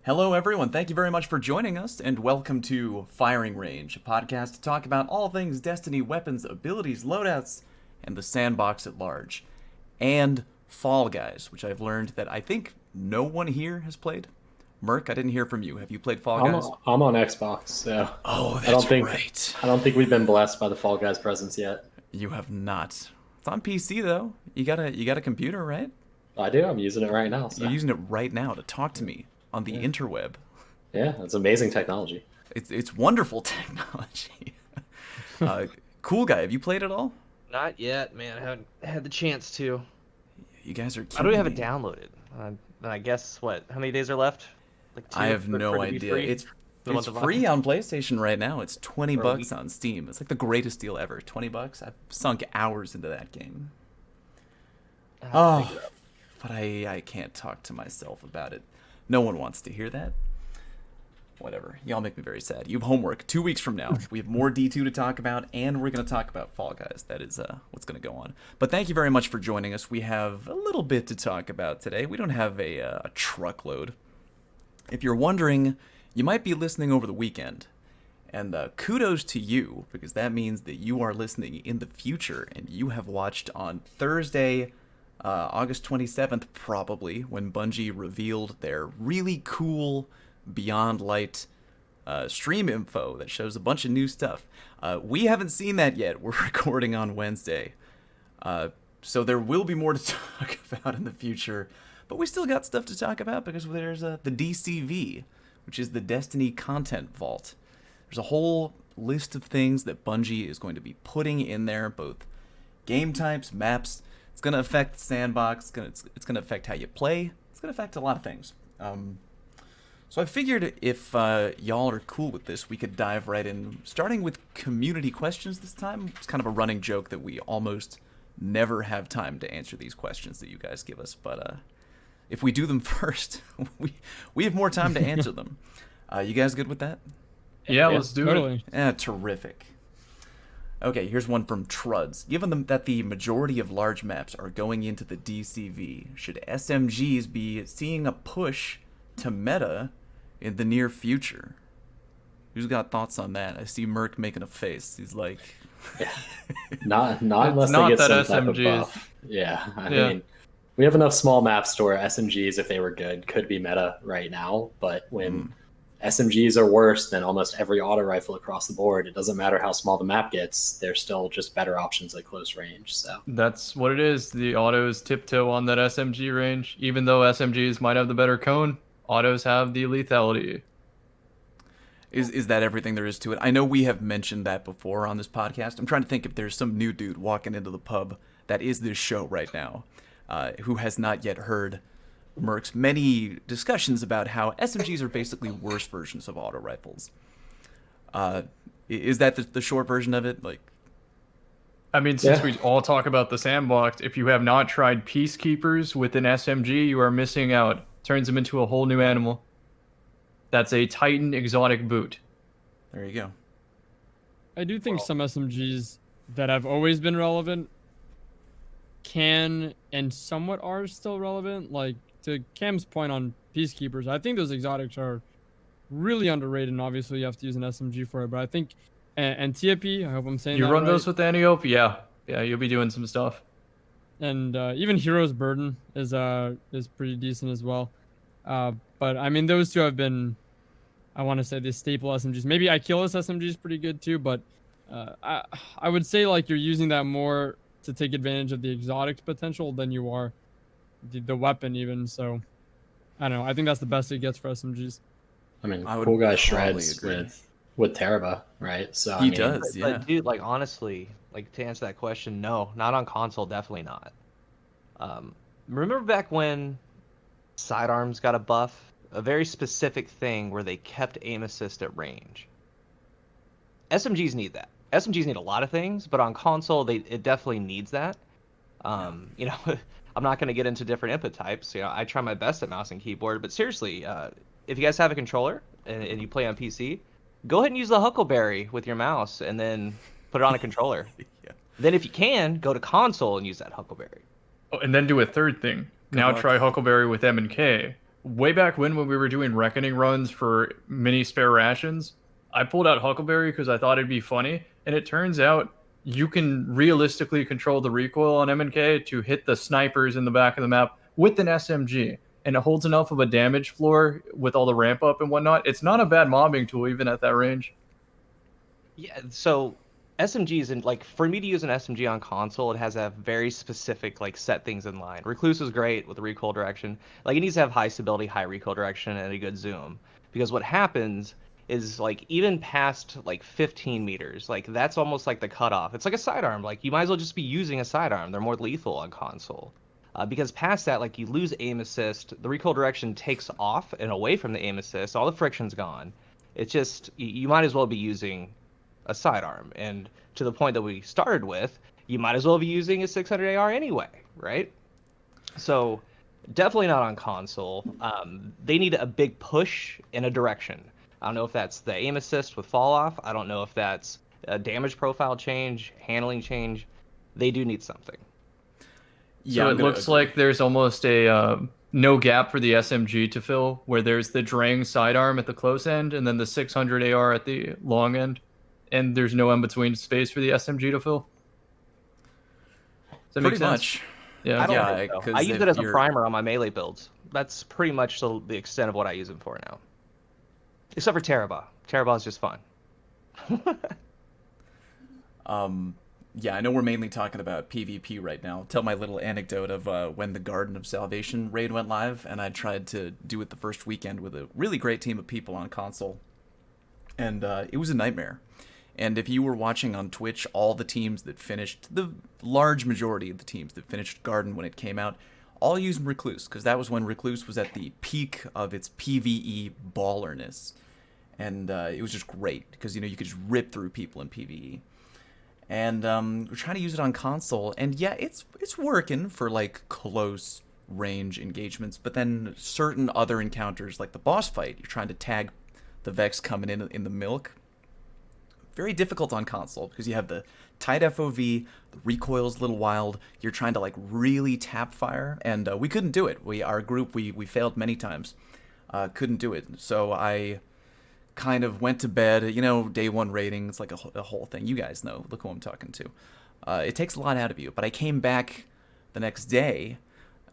Hello, everyone. Thank you very much for joining us, and welcome to Firing Range, a podcast to talk about all things Destiny weapons, abilities, loadouts, and the sandbox at large. And Fall Guys, which I've learned that I think no one here has played. Merc, I didn't hear from you. Have you played Fall Guys? I'm on Xbox, so Oh, I don't that's think right. I don't think we've been blessed by the Fall Guys presence yet. You have not. It's on PC though. You got a computer, right? I do. I'm using it right now. So You're using it right now to talk to me on the yeah, interweb. yeah, it's amazing technology. It's wonderful technology. uh, cool guy, have you played it all? Not yet, man. I haven't had the chance to. You guys are I kidding don't have it me. downloaded. I guess what? How many days are left? Like two I have for no it to be idea. free? It's The month of free August? on PlayStation right now. It's 20 For a bucks week? on Steam. It's like the greatest deal ever. 20 bucks. I've sunk hours into that game. I'll have to pick Oh, it up. but I can't talk to myself about it. No one wants to hear that. Whatever. Y'all make me very sad. You have homework. 2 weeks from now, we have more D2 to talk about, and we're going to talk about Fall Guys. That is what's going to go on. But thank you very much for joining us. We have a little bit to talk about today. We don't have a truckload. If you're wondering, you might be listening over the weekend. And kudos to you, because that means that you are listening in the future, and you have watched on Thursday, August 27th, probably, when Bungie revealed their really cool Beyond Light stream info that shows a bunch of new stuff. We haven't seen that yet. We're recording on Wednesday. So there will be more to talk about in the future. But we still got stuff to talk about because there's the DCV, which is the Destiny Content Vault. There's a whole list of things that Bungie is going to be putting in there, both game types, maps. It's going to affect the sandbox. It's going to affect how you play. It's going to affect a lot of things. So I figured if y'all are cool with this, we could dive right in, starting with community questions this time. It's kind of a running joke that we almost never have time to answer these questions that you guys give us, but if we do them first, we have more time to answer them. You guys good with that? Yeah, let's do it. Terrific. Okay, here's one from Truds. Given that the majority of large maps are going into the DCV, should SMGs be seeing a push to meta in the near future? Who's got thoughts on that? I see Merc making a face. He's like, Yeah, not It's unless not they get that some type of SMGs. buff. Yeah, I Yeah. mean, we have enough small maps to where SMGs, if they were good, could be meta right now. But when SMGs are worse than almost every auto rifle across the board, it doesn't matter how small the map gets. They're still just better options at close range. So That's what it is. The autos tiptoe on that SMG range. Even though SMGs might have the better cone, autos have the lethality. is that everything there is to it? I know we have mentioned that before on this podcast. I'm trying to think if there's some new dude walking into the pub that is this show right now, who has not yet heard Merc's many discussions about how SMGs are basically worse versions of auto rifles. Is that the short version of it? Like, I mean, since Yeah. we all talk about the sandbox, if you have not tried Peacekeepers with an SMG, you are missing out. Turns them into a whole new animal. That's a Titan exotic boot. there you go. I do think some SMGs that have always been relevant can and somewhat are still relevant. Like to Cam's point on Peacekeepers, I think those exotics are really underrated, and obviously you have to use an SMG for it. But I think and TFP, I hope I'm saying You that run right. those with Antiope? Yeah, you'll be doing some stuff. And even Hero's Burden is pretty decent as well. But I mean, those two have been, I want to say, the staple SMGs. Maybe Achilles SMG is pretty good too, but I would say like you're using that more to take advantage of the exotics potential than you are the weapon even. So I don't know. I think that's the best it gets for SMGs. I mean, I would cool guy probably shreds agree. with Teraba, right? So He I mean, does, yeah. But dude, like honestly, like to answer that question, no, not on console, definitely not. Remember back when sidearms got a buff? A very specific thing where they kept aim assist at range. SMGs need that. SMGs need a lot of things, but on console, it definitely needs that. You know, I'm not going to get into different input types. You know, I try my best at mouse and keyboard, but seriously, if you guys have a controller and you play on PC, go ahead and use the Huckleberry with your mouse and then put it on a controller. Yeah. Then if you can, go to console and use that Huckleberry. Oh, and then do a third thing. Now luck. try Huckleberry with M and K. way back when we were doing reckoning runs for mini spare rations, I pulled out Huckleberry because I thought it'd be funny, and it turns out you can realistically control the recoil on M&K to hit the snipers in the back of the map with an SMG, and it holds enough of a damage floor with all the ramp up and whatnot. It's not a bad mobbing tool even at that range. Yeah, so SMGs, and like for me to use an SMG on console, it has to have very specific like set things in line. Recluse is great with the recoil direction. Like it needs to have high stability, high recoil direction, and a good zoom. Because what happens is like even past like 15 meters, like that's almost like the cutoff. It's like a sidearm. Like you might as well just be using a sidearm. They're more lethal on console. Because past that, like you lose aim assist, the recoil direction takes off and away from the aim assist, all the friction's gone. It's just you might as well be using a sidearm. And to the point that we started with, you might as well be using a 600 AR anyway, right? So definitely not on console. They need a big push in a direction. I don't know if that's the aim assist with fall off. I don't know if that's a damage profile change, handling change. They do need something. Yeah, so it looks like there's almost a no gap for the SMG to fill, where there's the Drang sidearm at the close end and then the 600 AR at the long end, and there's no in-between space for the SMG to fill. Does that make sense? Much. Yeah, I use it as a primer on my melee builds. That's pretty much the extent of what I use it for now. Except for Teraba. Teraba is just fun. Yeah, I know we're mainly talking about PvP right now. I'll tell my little anecdote of when the Garden of Salvation raid went live, and I tried to do it the first weekend with a really great team of people on console. And it was a nightmare. And if you were watching on Twitch, all the teams that finished, the large majority of the teams that finished Garden when it came out, all used Recluse, because that was when Recluse was at the peak of its PvE ballerness. And it was just great, because, you know, you could just rip through people in PvE. And we're trying to use it on console, and yeah, it's working for, like, close range engagements, but then certain other encounters, like the boss fight, you're trying to tag the Vex coming in the milk. Very difficult on console, because you have the tight FOV, the recoil's a little wild, you're trying to, like, really tap fire, and we couldn't do it. Our group, we failed many times. Couldn't do it, so I kind of went to bed. You know, day one rating, it's like a whole thing. You guys know, look who I'm talking to. It takes a lot out of you, but I came back the next day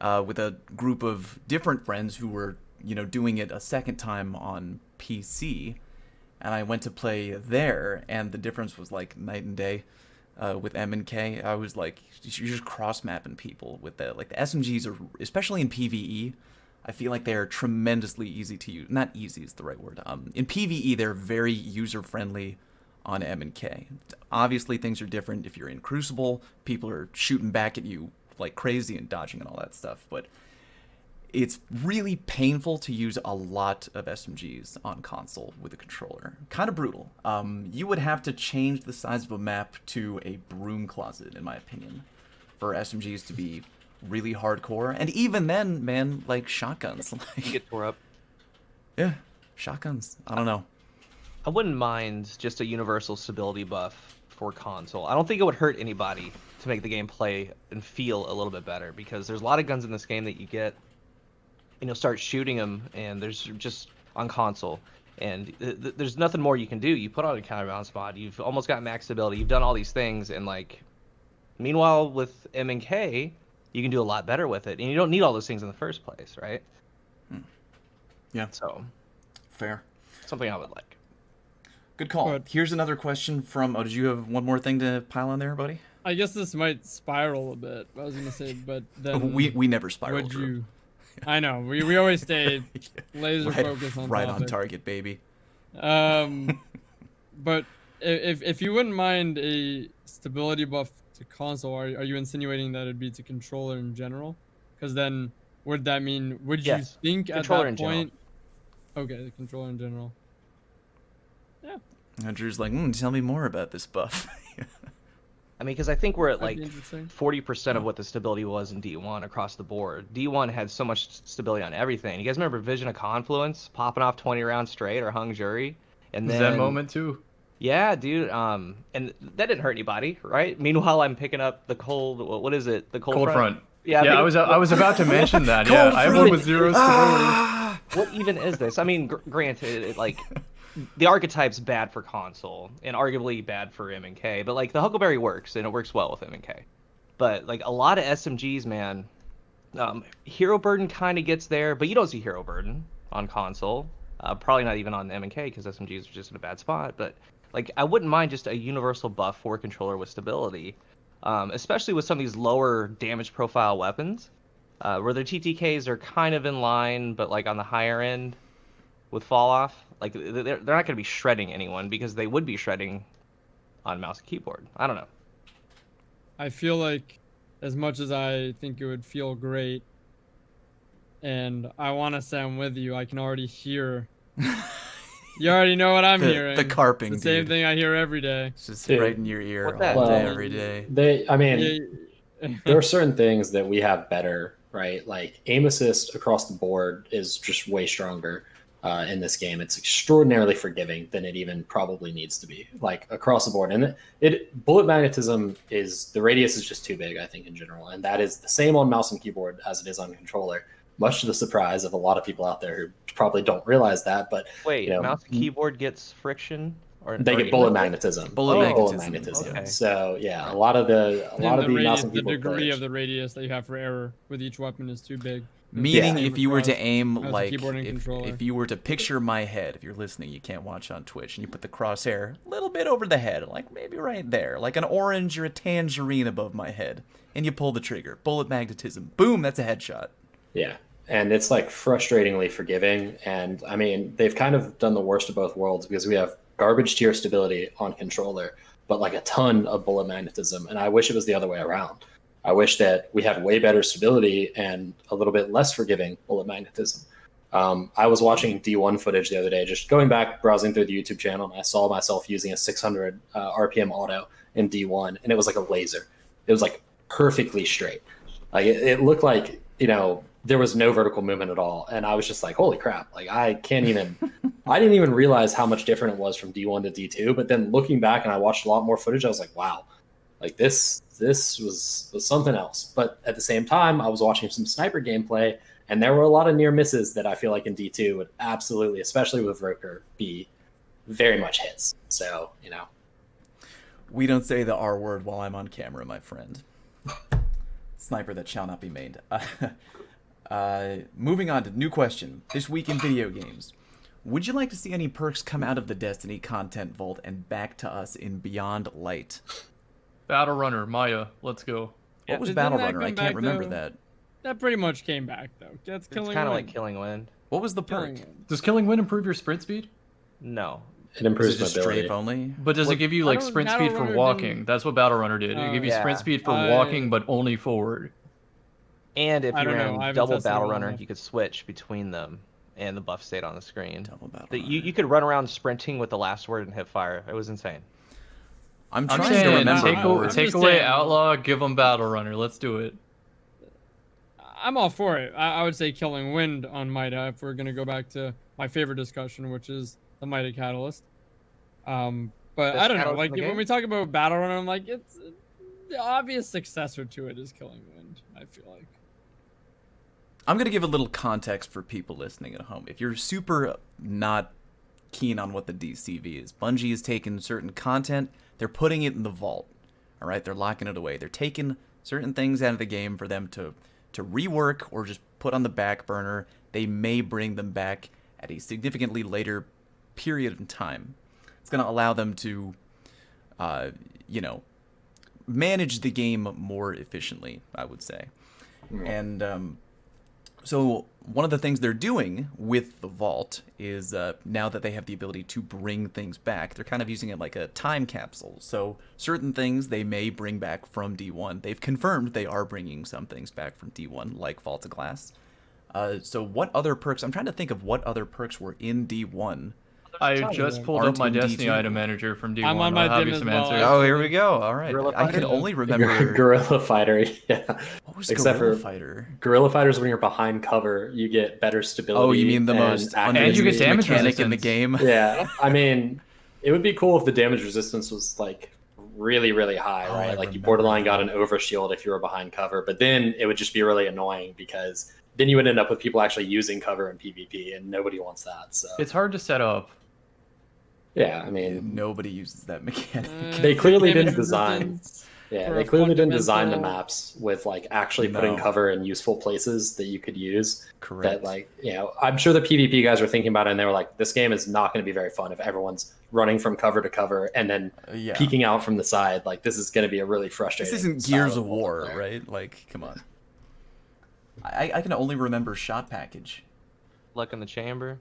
with a group of different friends who were, you know, doing it a second time on PC, and I went to play there, and the difference was like night and day. With M&K, I was like, you're just cross-mapping people with the, like, the SMGs are, especially in PvE, I feel like they're tremendously easy to use. Not easy is the right word. In PvE, they're very user-friendly on M&K. Obviously, things are different. If you're in Crucible, people are shooting back at you like crazy and dodging and all that stuff, but it's really painful to use a lot of SMGs on console with a controller. Kind of brutal. You would have to change the size of a map to a broom closet, in my opinion, for SMGs to be really hardcore. And even then, man, like shotguns. Like, You get tore up. yeah, shotguns. I don't know. I wouldn't mind just a universal stability buff for console. I don't think it would hurt anybody to make the game play and feel a little bit better, because there's a lot of guns in this game that you get, you know, start shooting them, and there's just on console, and there's nothing more you can do. You put on a counterbalance mod, you've almost got max stability, you've done all these things, and like, meanwhile with M&K, you can do a lot better with it, and you don't need all those things in the first place, right? Yeah. So, Fair. something I would like. Good call. But- Here's another question from... Oh, did you have one more thing to pile on there, buddy? I guess this might spiral a bit. I was gonna say, but then We never spiral. would Drew. you? I know we always stay laser focused on right topic. on target, baby. But if you wouldn't mind a stability buff to console, are you insinuating that it'd be to controller in general? Because then would that mean Yes, you think at controller that in general. point? Okay, the controller in general. Yeah. And Drew's like, tell me more about this buff. I mean, because I think we're at That'd like be interesting. 40% of what the stability was in D1 across the board. D1 had so much stability on everything. You guys remember Vision of Confluence popping off 20 rounds straight, or Hung Jury? And then that moment too. Yeah, dude. And that didn't hurt anybody, right? Meanwhile, I'm picking up the cold. What is it? The cold Cold front. Yeah, Yeah, I was about to mention that. Yeah, I have one with zero stability. what even is this? I mean, granted, like the archetype's bad for console and arguably bad for M&K, but like the Huckleberry works and it works well with M&K. But like a lot of SMGs, man, Hero Burden kind of gets there, but you don't see Hero Burden on console. Probably not even on M&K because SMGs are just in a bad spot. But like I wouldn't mind just a universal buff for controller with stability, especially with some of these lower damage profile weapons, where their TTKs are kind of in line, but like on the higher end with fall off. Like they're not going to be shredding anyone because they would be shredding on mouse and keyboard. I don't know. I feel like as much as I think it would feel great, and I want to say I'm with you, I can already hear. You already know what I'm hearing. The carping, it's the same dude. thing I hear every day. It's just right in your ear What's that? all day, every day. There are certain things that we have better, right? Like aim assist across the board is just way stronger in this game. It's extraordinarily forgiving than it even probably needs to be, like across the board. And it bullet magnetism is, the radius is just too big, I think, in general. And that is the same on mouse and keyboard as it is on controller, much to the surprise of a lot of people out there who probably don't realize that. But wait, you know, mouse and keyboard gets friction? Or they get bullet magnetism. Bullet magnetism. Okay. So yeah, a lot of the mouse and the keyboard degree players. of the radius that you have for error with each weapon is too big. Meaning, Yeah. if you were to aim, Mouse and like, keyboard and controller. if you were to picture my head, if you're listening, you can't watch on Twitch, and you put the crosshair a little bit over the head, like maybe right there, like an orange or a tangerine above my head, and you pull the trigger, bullet magnetism, boom, that's a headshot. Yeah. And it's like frustratingly forgiving. And I mean, they've kind of done the worst of both worlds because we have garbage tier stability on controller, but like a ton of bullet magnetism. And I wish it was the other way around. I wish that we had way better stability and a little bit less forgiving bullet magnetism. I was watching D1 footage the other day, just going back, browsing through the YouTube channel, and I saw myself using a 600 RPM auto in D1, and it was like a laser. It was like perfectly straight. Like it looked like, you know, there was no vertical movement at all. And I was just like, holy crap. Like I didn't even realize how much different it was from D1 to D2. But then looking back and I watched a lot more footage, I was like, wow, like this was something else. But at the same time, I was watching some sniper gameplay and there were a lot of near misses that I feel like in D2 would absolutely, especially with Roker, be very much hits. So, you know. We don't say the R word while I'm on camera, my friend. Sniper that shall not be made. Moving on to new question. This week in video games. Would you like to see any perks come out of the Destiny content vault and back to us in Beyond Light? Battle Runner, Maya, let's go. What was Didn't Battle that Runner? I come can't back, remember though? that. That pretty much came back though. That's It's killing. kind of Wind. like Killing Wind. What was the perk? Killing Wind. Does Killing Wind improve your sprint speed? No. It improves Is it just mobility. strafe only? But does it give you like Battle- sprint Battle speed for Runner walking? didn't- That's what Battle Runner did. It gave you Yeah. sprint speed for I- walking, but only forward. And if I you're don't know, I in haven't double tested it Battle well Runner, enough. you could switch between them and the buff stayed on the screen. Double Battle That Runner. you could run around sprinting with the last word and hit fire. It was insane. I'm I'm trying to saying remember take, more. I'm take just away saying. Outlaw, give them Battle Runner. Let's do it. I'm all for it. I would say Killing Wind on Mida if we're gonna go back to my favorite discussion, which is the Mida Catalyst. But Best I don't know. catalyst Like in the when game? we talk about Battle Runner, I'm like it's the obvious successor to it is Killing Wind. I feel like. I'm going to give a little context for people listening at home. If you're super not keen on what the DCV is, Bungie has taken certain content, they're putting it in the vault. All right, they're locking it away. They're taking certain things out of the game for them to rework or just put on the back burner. They may bring them back at a significantly later period of time. It's going to allow them to, manage the game more efficiently, I would say. And so one of the things they're doing with the vault is now that they have the ability to bring things back, they're kind of using it like a time capsule. So certain things they may bring back from D1. They've confirmed they are bringing some things back from D1, like Vault of Glass. So what other perks? I'm trying to think of what other perks were in D1. I Tell me just that. pulled up my Aren't in Destiny D2. item manager from D1. I'm on my I'll have dim you as some well, answers. Oh, here we go. All right. Guerrilla I can Fighter? only remember... Guerrilla Fighter, yeah. What was Except Guerrilla for Fighter? Guerrilla Fighters, when you're behind cover, you get better stability. Oh, you mean the and most accuracy. And you get damage mechanic in the resistance. game? Yeah, I mean, it would be cool if the damage resistance was like really, really high, Oh, I right? Like you remember borderline that. got an overshield if you were behind cover, but then it would just be really annoying because then you would end up with people actually using cover in PvP, and nobody wants that. So It's hard to set up. yeah, I mean, Nobody uses that mechanic. They clearly didn't damage design- resistance yeah, for they a clearly didn't design the fundamental- maps with like actually putting No. cover in useful places that you could use. Correct. That like, you know, I'm sure the PvP guys were thinking about it, and they were like, this game is not going to be very fun if everyone's running from cover to cover and then Yeah. peeking out from the side. Like, this is going to be a really This frustrating. isn't style Gears of War, multiplayer. right? Like, come on. I can only remember shot package. Luck in the chamber.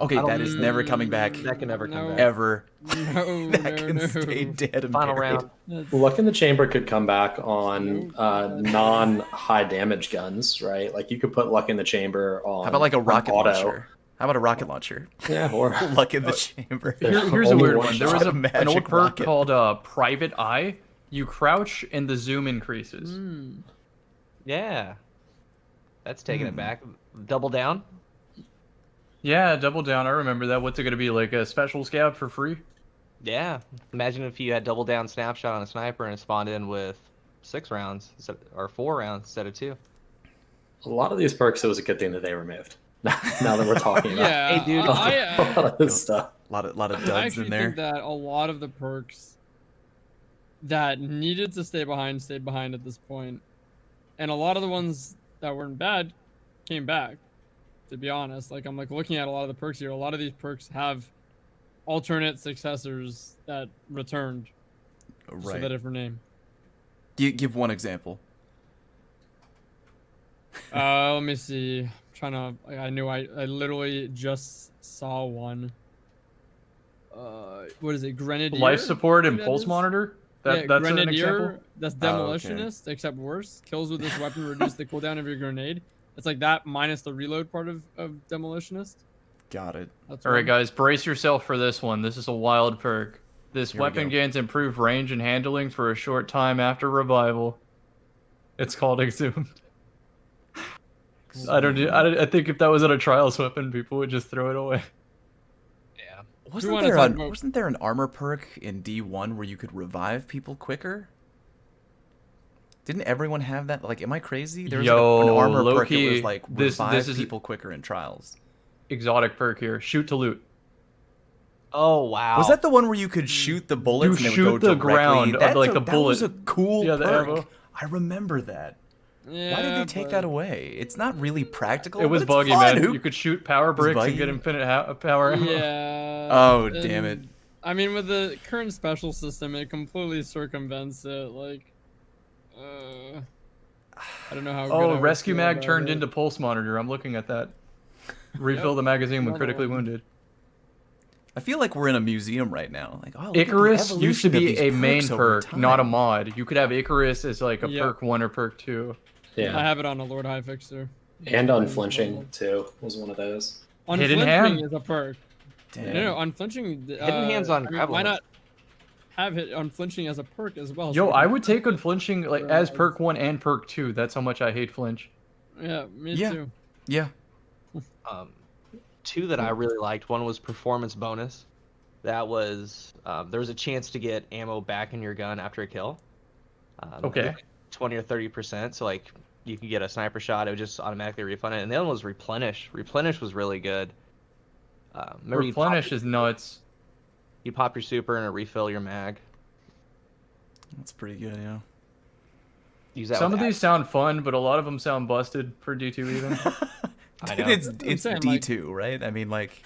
Okay, I don't- that is never coming back. That can never come No. back. Ever. No, That no, can no. stay dead and Final buried. round. That's- Luck in the Chamber could come back on non-high damage guns, right? Like you could put Luck in the Chamber on. How about like a on rocket auto. launcher? How about a rocket launcher? Yeah, or Luck in the chamber. Here's a Only weird one one. There shot. was A an magic old perk rocket. called Private Eye. You crouch and the zoom increases. Hmm. Yeah. That's taking it back. Double down. Yeah, double down. I remember that. What's it going to be, like a special scout for free? Yeah. Imagine if you had double down snapshot on a sniper and it spawned in with 6 rounds or 4 rounds instead of 2. a lot of these perks, it was a good thing that they removed. Now that we're talking about Yeah, Hey, dude. a lot of this stuff. A lot of I duds actually in there. think that a lot of the perks that needed to stay behind stayed behind at this point, and a lot of the ones that weren't bad came back. To be honest, like I'm like looking at a lot of the perks here. A lot of these perks have alternate successors that returned just with a Right. different name. Give one example. Let me see. I'm trying to. I knew I literally just saw one. What is it? Grenadier. Life support and Think that pulse is? monitor? Yeah, That's an Grenadier. example? That's Oh, okay. demolitionist, except worse. Kills with this weapon reduce the cooldown of your grenade. It's like that minus the reload part of demolitionist. Got it. That's All right, one. guys, brace yourself for this one. This is a wild perk. This Here we weapon go. gains improved range and handling for a short time after revival. It's called Exhumed. I think if that was at a trials weapon, people would just throw it away. Yeah. Wasn't there an armor perk in D1 where you could revive people quicker? Didn't everyone have that? Like, am I crazy? There was like an Yo, armor perk that low-key, was like this revive is- people quicker in trials. Exotic perk here. Shoot to loot. Oh wow. Was that the one where you could shoot the bullets You and they would shoot go the directly? ground of, That's like, a, the that was a bullet. cool Yeah, the perk. ammo. I remember that. Yeah, Why did they take but- that away? It's not really practical. It was but it's buggy, fun. man. Who- You could shoot power bricks and get buggy? infinite power ammo. Yeah. Oh, damn it. I mean, with the current special system, it completely circumvents it. Like, I don't know how. good I Oh, would Rescue feel Mag about turned it. into Pulse Monitor. I'm looking at that. Refill the magazine when Another critically one. wounded. I feel like we're in a museum right now. Like, oh, look at the Icarus used to evolution of be these a main perks over perk, not a time. mod. You could have Icarus as like a Yeah. perk 1 or perk 2. I Yeah, have it on a Lord High Fixer. and unflinching too was one of those. Hidden Unflinching hand? is a perk. Damn. No, unflinching. Hidden hands on I mean, Graveler. why not have it unflinching as a perk as well? Yo, so we I can- would take unflinching like as perk 1 and perk 2. That's how much I hate flinch. Yeah, me Yeah. too. Yeah. 2 that I really liked. One was performance bonus. That was there was a chance to get ammo back in your gun after a kill. Okay. 20 or 30%. So like you could get a sniper shot, it would just automatically refund it. And the other one was replenish. Replenish was really good. Remember Replenish is nuts. you pop your super and it refill your mag. That's pretty good, yeah. Use that Some with of these sound fun, but a lot of them sound busted for D2 even. I Dude, know. it's saying, like- D2, right? I mean, like,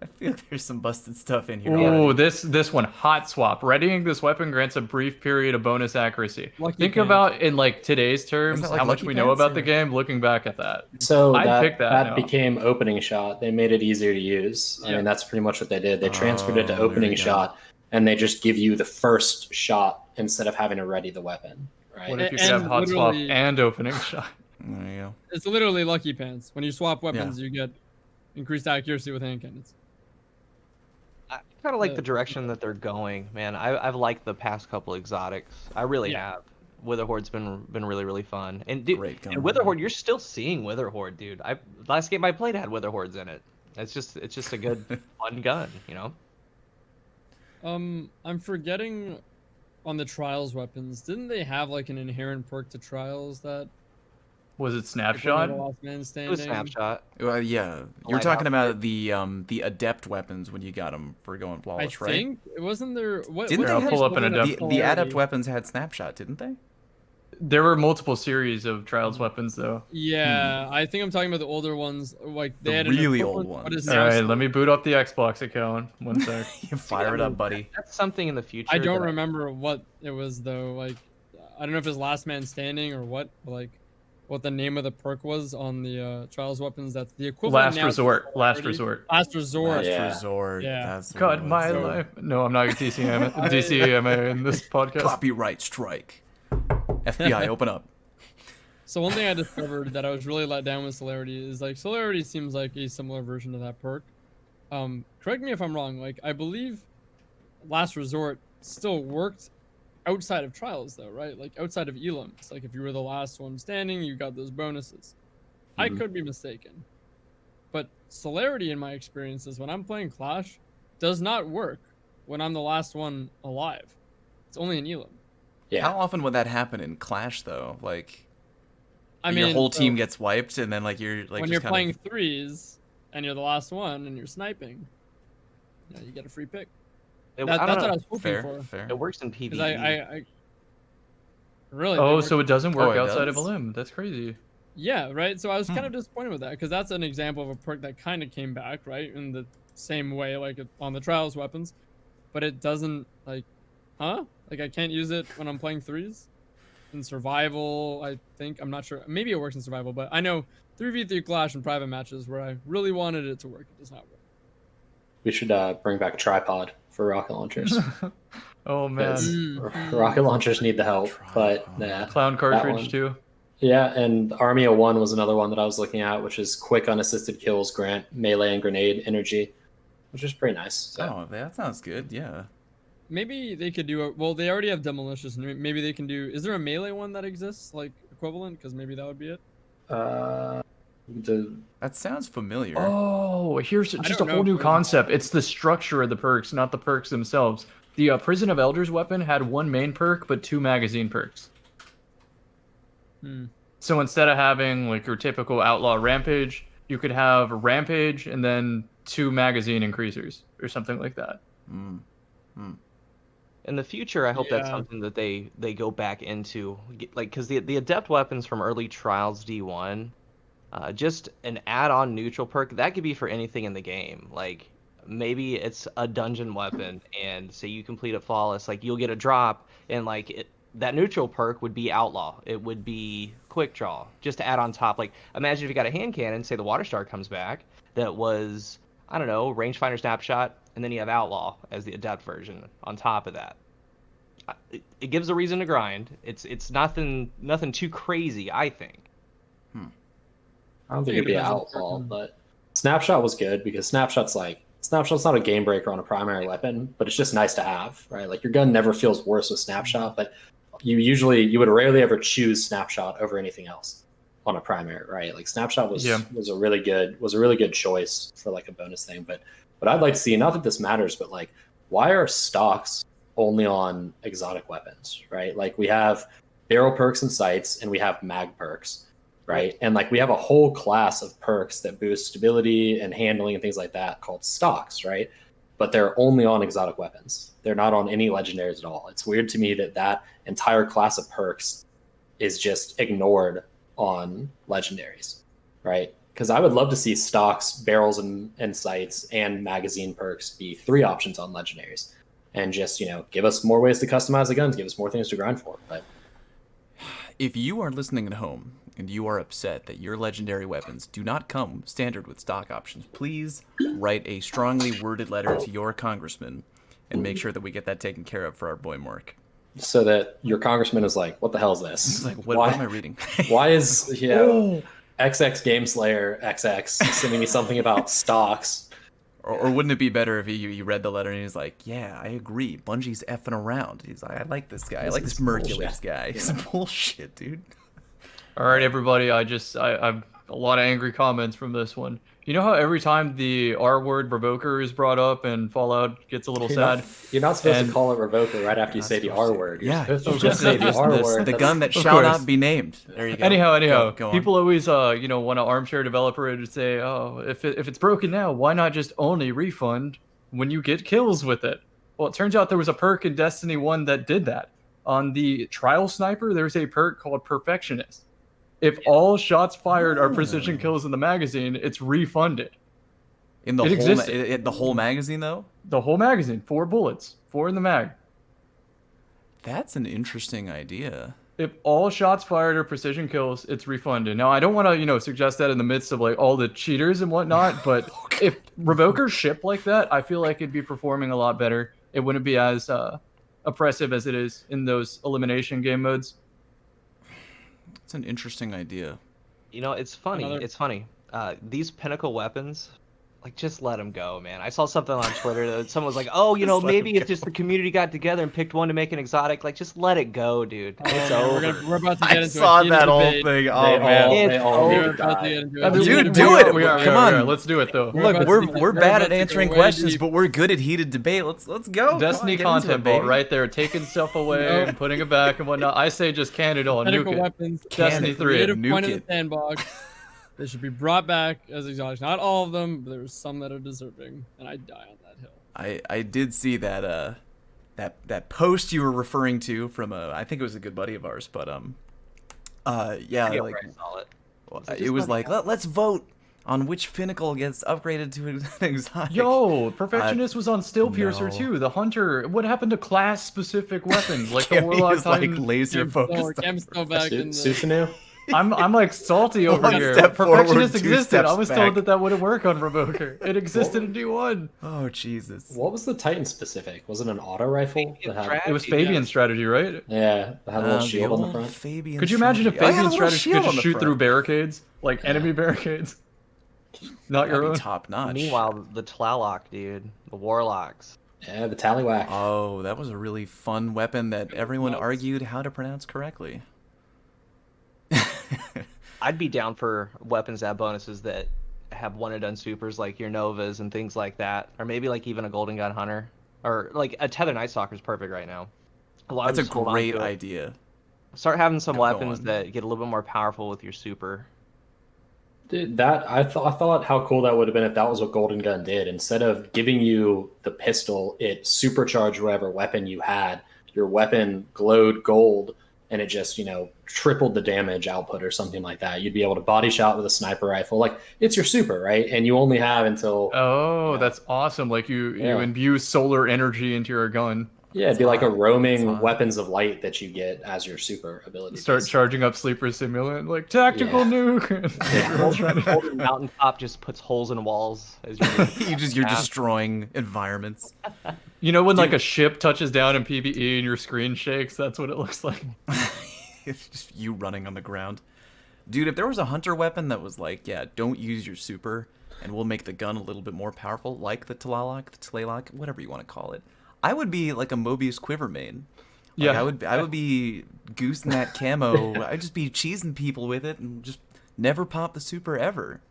I feel like there's some busted stuff in here. Oh, this one, hot swap. Readying this weapon grants a brief period of bonus accuracy. Lucky Think Pants. about in like today's terms that like how much Lucky we know Pants, about the or- game. Looking back at that, So I'd pick that now. became opening shot. They made it easier to use. I Yeah. mean, that's pretty much what they did. They transferred it to Oh, there opening you go. shot, and they just give you the first shot instead of having to ready the weapon. Right? what if you And could have hot swap literally- and opening shot? There you go. It's literally Lucky Pants. When you swap weapons, you get increased accuracy with hand cannons. I kind of like the direction that they're going, man. I've liked the past couple exotics. I really Yeah. have. Witherhoard's been really really fun. And dude, Great gun. and Witherhoard, you're still seeing Witherhoard, dude. Last game I played had Witherhoards in it. It's just a good fun gun, you know. I'm forgetting on the trials weapons. Didn't they have like an inherent perk to trials that Was it Like, Snapshot? the last man It was standing. Snapshot. Well, yeah, you're Lighthouse talking about the adept weapons when you got them for going I flawless, right? think it wasn't there. What? Didn't what's they the have- pull up an equivalent of adept- The adept polarity? weapons had snapshot, didn't they? There were multiple series of Trials weapons, though. Yeah, I think I'm talking about the older ones. Like they The had really an old equivalent- What ones. is All now right, let me boot up the Xbox account. One sec. You fire it up, buddy. That's something in the future. I don't that remember what it was though. Like, I don't know if it's Last Man Standing or what. Like, what the name of the perk was on the Trials weapons. That's the equivalent. Last now to resort. Last polarity. resort. Last resort. Last Yeah. resort. Yeah. That's what God, it was. my So- life. No, I'm not DCMA in this podcast. Copyright strike. FBI, open up. So one thing I discovered that I was really let down with Celerity is like Celerity seems like a similar version of that perk. Correct me if I'm wrong. Like I believe Last Resort still worked outside of Trials though, right? Like outside of elims. Like if you were the last one standing, you got those bonuses. I Mhm. could be mistaken, but Celerity in my experiences when I'm playing Clash does not work when I'm the last one alive. It's only an elim. Yeah. How often would that happen in Clash though? Like I your mean, whole so team gets wiped, and then like you're like when just you're kind playing of... threes and you're the last one and you're sniping, you get a free pick. It, That's I don't what I know. was hoping fair, for. fair. It works in PvE. Because I really. Oh, they so work- it doesn't work it outside of a does? limb. That's crazy. yeah, right. So I was kind of disappointed with that because that's an example of a perk that kind of came back, right, in the same way, like on the Trials weapons, but it doesn't like, like I can't use it when I'm playing threes. In survival, I think I'm not sure. Maybe it works in survival, but I know 3v3 Clash and private matches where I really wanted it to work, it does not work. We should bring back a tripod for rocket launchers. Oh man. Because rocket launchers need the help. But yeah, Clown one. cartridge too. yeah, and Army of One was another one that I was looking at, which is quick unassisted kills grant melee and grenade energy, which is pretty nice. So. Oh, that sounds good. Yeah. Maybe they could do it. Well, they already have Demolicious. Maybe they can do. Is there a melee one that exists, like equivalent? Because maybe that would be it. That sounds familiar. Oh, here's just a don't whole know new if we- concept. It's the structure of the perks, not the perks themselves. The Prison of Elders weapon had one main perk, but two magazine perks. Hmm. So instead of having like your typical outlaw rampage, you could have rampage and then two magazine increasers or something like that. Mm. In the future, I hope that's Yeah. something that they go back into, like, because the adept weapons from early Trials D1, just an add-on neutral perk that could be for anything in the game. Like maybe it's a dungeon weapon, and say you complete it flawless, like you'll get a drop, and like that neutral perk would be outlaw. It would be quick draw, just to add on top. Like imagine if you got a hand cannon, say the water star comes back, that was, I don't know, rangefinder snapshot, and then you have outlaw as the adept version on top of that. It gives a reason to grind. It's nothing too crazy, I think. I don't think Maybe it'd be that's a outlaw, certain- but Snapshot was good because Snapshot's not a game breaker on a primary weapon, but it's just nice to have, right? Like your gun never feels worse with Snapshot, but you would rarely ever choose Snapshot over anything else on a primary, right? Like Snapshot was a really good choice for like a bonus thing. But what I'd like to see, not that this matters, but like why are stocks only on exotic weapons, right? Like we have barrel perks and sights, and we have mag perks, right? And like we have a whole class of perks that boost stability and handling and things like that called stocks, right? But they're only on exotic weapons. They're not on any legendaries at all. It's weird to me that entire class of perks is just ignored on legendaries, right? Because I would love to see stocks, barrels, and sights and magazine perks be 3 options on legendaries, and just give us more ways to customize the guns, give us more things to grind for. But If you are listening at home and you are upset that your legendary weapons do not come standard with stock options, please write a strongly worded letter to your congressman and make sure that we get that taken care of for our boy Mark. so that your congressman is like, what the hell is this? It's like, what am I reading? Why is XX Game Slayer XX sending me something about stocks? Or wouldn't it be better if you read the letter and he's like, yeah, I agree. Bungie's effing around. He's like, I like this guy. I like this Mercules guy. It's bullshit, dude. All right, everybody. I've a lot of angry comments from this one. You know how every time the R word revoker is brought up and Fallout gets a little sad? You're not supposed And- to call it revoker right after you Not say the supposed R to. word. You're Yeah, supposed to you just say the R word. The That's- gun that Of shall course. not be named. There you go. Anyhow, Go on. people always, want an armchair developer to say, oh, if it's broken now, why not just only refund when you get kills with it? Well, it turns out there was a perk in Destiny 1 that did that. On the trial sniper, there's a perk called Perfectionist. If all shots fired are precision kills in the magazine, it's refunded. In the It whole existed. the whole magazine though. The whole magazine, 4 bullets, 4 in the mag. That's an interesting idea. If all shots fired are precision kills, it's refunded. Now, I don't want to, suggest that in the midst of like all the cheaters and whatnot, but if revokers ship like that, I feel like it'd be performing a lot better. It wouldn't be as oppressive as it is in those elimination game modes. It's an interesting idea. It's funny. Another- It's funny. These pinnacle weapons, like, just let them go, man. I saw something on Twitter that someone was like, "Oh, Just let maybe 'em if just the community got together and picked one to make an exotic, like, just let it go, dude. It's Oh, over." we're about to get I into saw a heated that whole debate. thing. They Oh all, man. they all It's need We're to about to die. get into a Dude, heated do debate. it. We are, Come on. let's do it though. We're Look, about we're to- we're we're bad about at to go answering way questions, deep. but we're good at heated debate. Let's go. Destiny Come on, get into content it, vault baby. right there, taking stuff away Nope. and putting it back and whatnot. I say just can it all, nuke Pinnacle it. weapons. Destiny the 3, creative nuke point of it. the sandbox. They should be brought back as exotics. Not all of them, but there's some that are deserving, and I die on that hill. I did see that that post you were referring to from I think it was a good buddy of ours, but yeah, Yeah, like right, solid. well, Is it it just was not like let's vote on which pinnacle gets upgraded to an exotic. Yo, Perfectionist was on Still Piercer no. too. The Hunter. What happened to class-specific weapons like the Cammy Warlock is like Titan? laser focused. Cam's still back in the. Susanu? I'm like salty over One here. step forward, Perfectionist 2 existed. I steps was back. told that wouldn't work on Revoker. It existed in D1. Oh Jesus. What was the Titan specific? Was it an auto rifle? That had, It was Strategy, Fabian's strategy, right? yeah, that had a little shield on the old front. Fabian Could you imagine if strategy. Oh, yeah, Fabian's a little strategy shield could on just the shoot front. through barricades, like enemy barricades? Not your That'd own. be top notch. Meanwhile, the Tlaloc, dude, the Warlocks. Yeah, the Tallywhack. Oh, that was a really fun weapon that everyone argued how to pronounce correctly. I'd be down for weapons that have bonuses that have one and done supers, like your Novas and things like that, or maybe like even a Golden Gun Hunter, or like a Tether Night Stalker is perfect right now. A lot of That's a them just hold on great to it. idea. Start having some Go weapons on. that get a little bit more powerful with your super. Dude, that I thought how cool that would have been if that was what Golden Gun did. Instead of giving you the pistol, it supercharged whatever weapon you had. Your weapon glowed gold, and it just tripled the damage output or something like that. You'd be able to body shot with a sniper rifle. Like, it's your super, right? And you only have until Oh, that's awesome. Like you Yeah. imbue solar energy into your gun. yeah, it'd be like a hot. roaming It's hot. weapons of light that you get as your super ability. Start charging up Sleeper Simulant, like tactical Yeah. nuke. Yeah. Everyone's trying to- Golden Mountaintop just puts holes in walls as You're Yeah. destroying environments. You know when like a ship touches down in PvE and your screen shakes? That's what it looks like. It's just you running on the ground. Dude, if there was a hunter weapon that was like, yeah, don't use your super, and we'll make the gun a little bit more powerful, like the Tlaloc, whatever you want to call it, I would be like a Mobius Quiver main. Like, Yeah. I would be goosing that camo. I'd just be cheesing people with it and just never pop the super ever.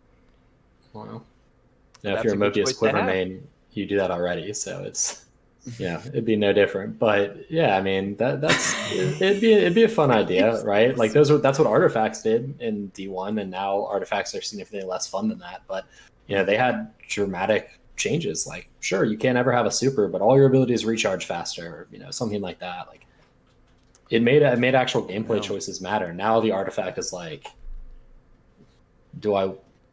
Well, yeah, if That's you're a a good choice Mobius to Quiver have. main, you do that already, so it's it'd be no different. But yeah, I mean it'd be a fun idea, right? Like that's what Artifacts did in D1, and now Artifacts are significantly less fun than that. But they had dramatic changes. Like, sure, you can't ever have a super, but all your abilities recharge faster, something like that. Like, it made actual gameplay Yeah. choices matter. Now the Artifact is like,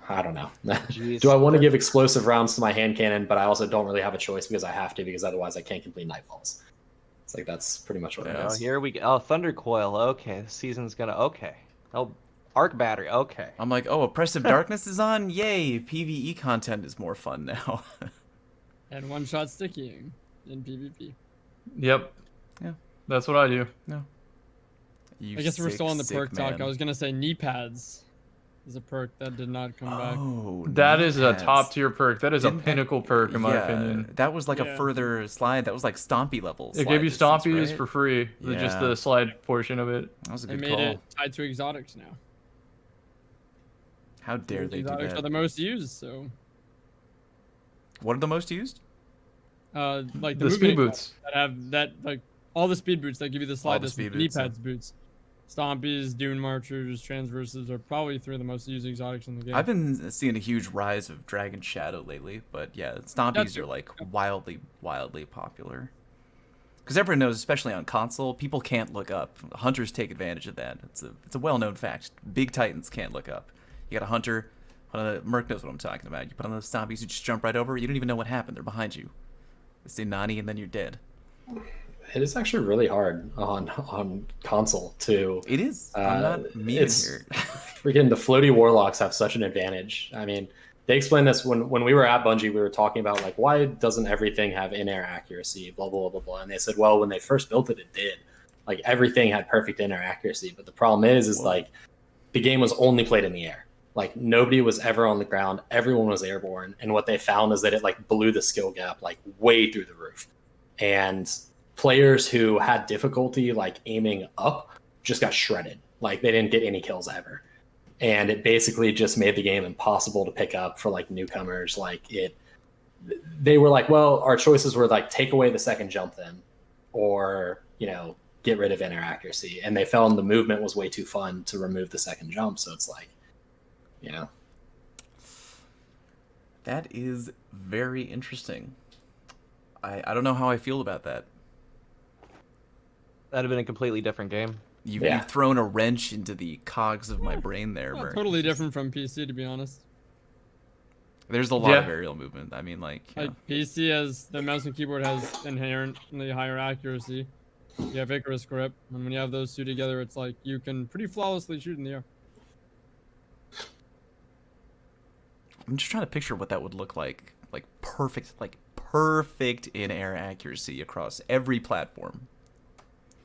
I don't know. Jeez. Do I want to give explosive rounds to my hand cannon, but I also don't really have a choice because I have to, because otherwise I can't complete Nightfalls. It's like, that's pretty much what it Yeah. Oh, is. here we go. Oh, Thunder Coil. Okay, the season's gonna. Okay. Oh, Arc Battery. Okay. I'm like, oh, Oppressive Darkness is on? Yay, PvE content is more fun now. And one-shot stickying in PvP. Yep. Yeah. That's what I do. You I guess we're still on the sick perk talk. man. I was gonna say knee pads is a perk that did not come back. Oh, That is a pads. top tier perk. That is a Didn't that- pinnacle perk in my yeah, opinion. That was like a Yeah. further slide. That was like Stompy level. It slide gave you distance, stompies right? for free. Just Yeah. the slide portion of it. That was a They good made call. it tied to exotics now. How dare they do Exotics are that? the most used, so What are the most used? like The movement speed exotics boots. that have that like all the speed boots that give you the slide the distance, speed knee boots, yeah. pads boots. Stompies, Dune Marchers, Transverses are probably 3 of the most used exotics in the game. I've been seeing a huge rise of Dragon Shadow lately, but yeah, Stompies too. are like wildly popular. Because everyone knows, especially on console, people can't look up. Hunters take advantage of that. It's a well-known fact. Big Titans can't look up. You got a hunter, Merc knows what I'm talking about. You put on those Stompies, you just jump right over. You don't even know what happened. They're behind you. They say Nani, and then you're dead. It is actually really hard on console to. It is. I'm not memeing here. Freaking the floaty warlocks have such an advantage. I mean, they explained this when we were at Bungie. We were talking about like, why doesn't everything have in-air accuracy? Blah blah blah blah. And they said, well, when they first built it, it did. Like everything had perfect in-air accuracy. But the problem is like the game was only played in the air. Like nobody was ever on the ground. Everyone was airborne. And what they found is that it like blew the skill gap like way through the roof. And players who had difficulty like aiming up just got shredded. Like they didn't get any kills ever. And it basically just made the game impossible to pick up for like newcomers. Like they were like, well, our choices were like take away the second jump then, or, you know, get rid of in-air accuracy. And they found the movement was way too fun to remove the second jump. So it's like, you know. That is very interesting. I don't know how I feel about that. That'd have been a completely different game. You've thrown a wrench into the cogs of my brain there, Merc. Totally different from PC, to be honest. There's a lot of aerial movement. I mean, like PC has the mouse and keyboard has inherently higher accuracy. You have Icarus grip, and when you have those two together, it's like you can pretty flawlessly shoot in the air. I'm just trying to picture what that would look like. Like perfect in-air accuracy across every platform.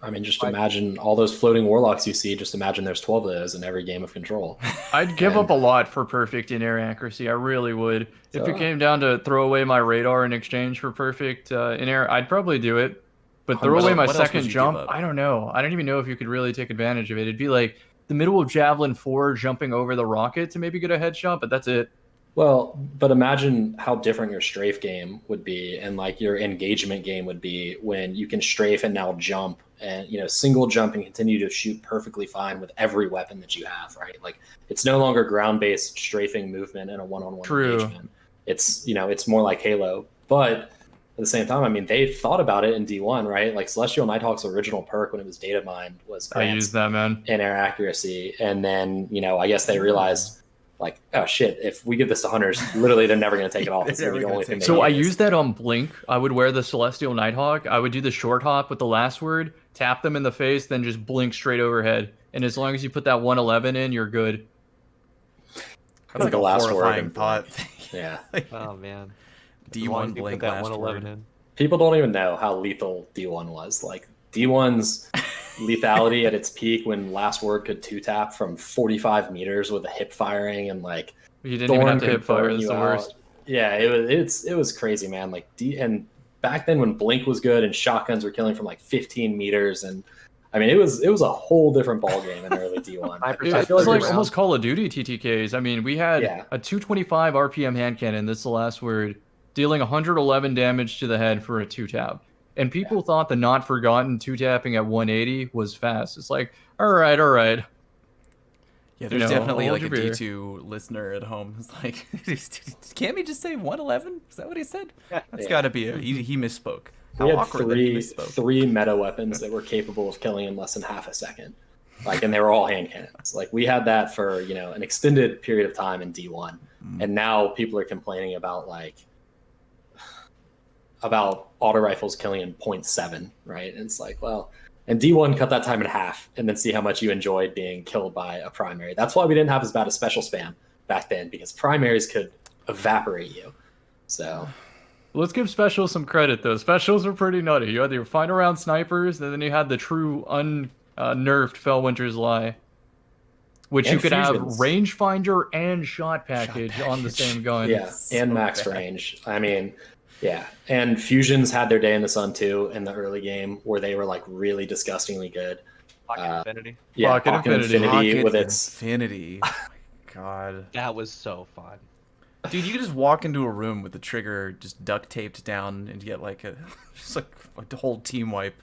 I mean, just imagine all those floating warlocks you see. Just imagine there's 12 of those in every game of Control. I'd give up a lot for perfect in-air accuracy. I really would. If it came down to throw away my radar in exchange for perfect in-air, I'd probably do it. But throw away my second jump, I don't know. I don't even know if you could really take advantage of it. It'd be like the middle of Javelin 4 jumping over the rocket to maybe get a headshot, but that's it. Well, but imagine how different your strafe game would be and like your engagement game would be when you can strafe and now jump and, you know, single jump and continue to shoot perfectly fine with every weapon that you have, right? Like it's no longer ground-based strafing movement in a one-on-one engagement. It's, you know, it's more like Halo. But at the same time, I mean, they thought about it in D1, right? Like Celestial Nighthawk's original perk when it was data mined was I used that, man. In-air accuracy. And then, you know, I guess they realized like, oh shit, if we give this to hunters, literally they're never going to take it off. It's the only thing. So I used that on Blink. I would wear the Celestial Nighthawk. I would do the short hop with the last word, tap them in the face, then just blink straight overhead. And as long as you put that 111 in, you're good. That's like a last word. Thought. Yeah. Oh man. D1 Blink that last 111 word. in. People don't even know how lethal D1 was. Like D1's lethality at its peak when last word could 2-tap from 45 meters with a hip firing and like You didn't even have to hip fire. That's the worst. Yeah, it was crazy, man. Like and back then when Blink was good and shotguns were killing from like 15 meters, and I mean it was a whole different ball game in early D1. I It's feel like like almost Call of Duty TTKs. I mean, we had a 225 RPM hand cannon. That's the last word, dealing 111 damage to the head for a 2-tap. And people thought the not forgotten 2-tapping at 180 was fast. It's like, all right. Yeah, there's definitely like a D2 listener at home who's like, can't he just say 111? Is that what he said? That's got to be he misspoke. We had three meta weapons that were capable of killing in less than half a second. Like, and they were all hand cannons. Like we had that for, you know, an extended period of time in D1. And now people are complaining about auto rifles killing in 0.7, right? And it's like, well, and D1 cut that time in half and then see how much you enjoyed being killed by a primary. That's why we didn't have as bad a special spam back then, because primaries could evaporate you. So let's give specials some credit though. Specials were pretty nutty. You had your final round snipers, and then you had the true nerfed Fellwinter's Lie, which you could have rangefinder and shot package on the same gun. Yeah, and max range. I mean, yeah, and fusions had their day in the sun too in the early game, where they were like really disgustingly good. Pocket Infinity. Yeah, Pocket Infinity with its Infinity. God. That was so fun. Dude, you could just walk into a room with the trigger just duct taped down and get like just like a whole team wipe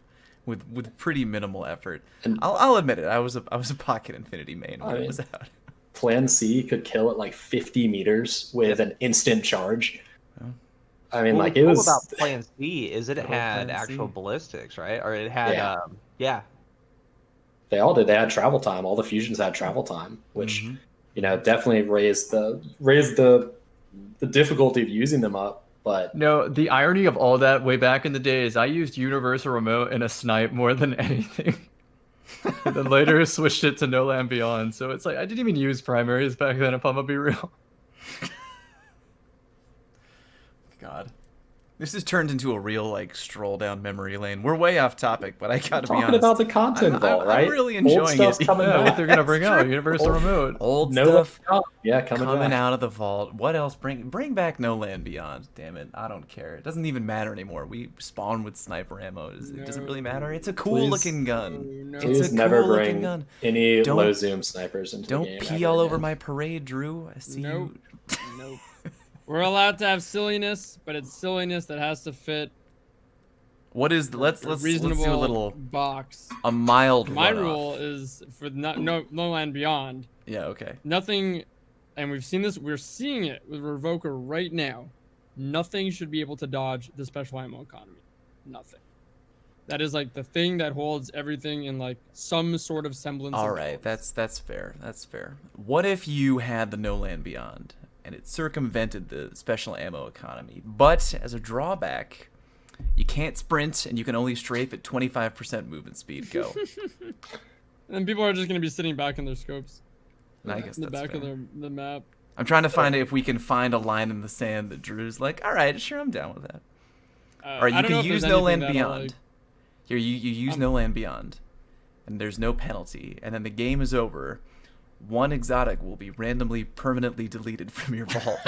with pretty minimal effort. And- I'll admit it. I was a Pocket Infinity main when it was out. Plan C could kill at like 50 meters with an instant charge. I mean, What like was it cool was. about Plan C is it Good old had Plan actual C. ballistics, right? Or it had Yeah. They all did. They had travel time. All the fusions had travel time, which definitely raised the difficulty of using them up. But No, the irony of all that way back in the day is I used universal remote and a snipe more than anything. And then later switched it to No Land Beyond. So it's like I didn't even use primaries back then, if I'm gonna be real. God. This has turned into a real like stroll down memory lane. We're way off topic, but I gotta be talking honest. about the content vault, right? I'm really Old enjoying stuff's it. coming Yeah, back. what they're gonna bring That's out, true. universal remote. Old No stuff Land Beyond. Yeah, coming out back. of the vault. What else? Bring back No Land Beyond. Damn it. I don't care. It doesn't even matter anymore. We spawn with sniper ammo. It doesn't really matter. It's a cool looking gun. No. It's Please a never cool looking bring gun. any Don't- low zoom snipers into the Don't game. pee ever all over again. my parade, Drew. I see Nope. you. Nope. We're allowed to have silliness, but it's silliness that has to fit What is the, let's do reasonable a little box. a mild My runoff. rule is for no Land Beyond. Yeah, okay. Nothing, and we've seen this. We're seeing it with Revoker right now. Nothing should be able to dodge the special ammo economy. Nothing. That is like the thing that holds everything in like some sort of semblance. All of right, balance. that's fair. That's fair. What if you had the No Land Beyond and it circumvented the special ammo economy, but as a drawback, you can't sprint and you can only strafe at 25% movement speed. Go. And people are just gonna be sitting back in their scopes. I guess in the that's back fair. of the map. I'm trying to find if we can find a line in the sand that Drew's like, all right, sure, I'm down with that. All right, I you don't know can if use there's No anything Land that'll, Beyond. like- Here, you use No Land Beyond, and there's no penalty, and then the game is over. One exotic will be randomly, permanently deleted from your vault.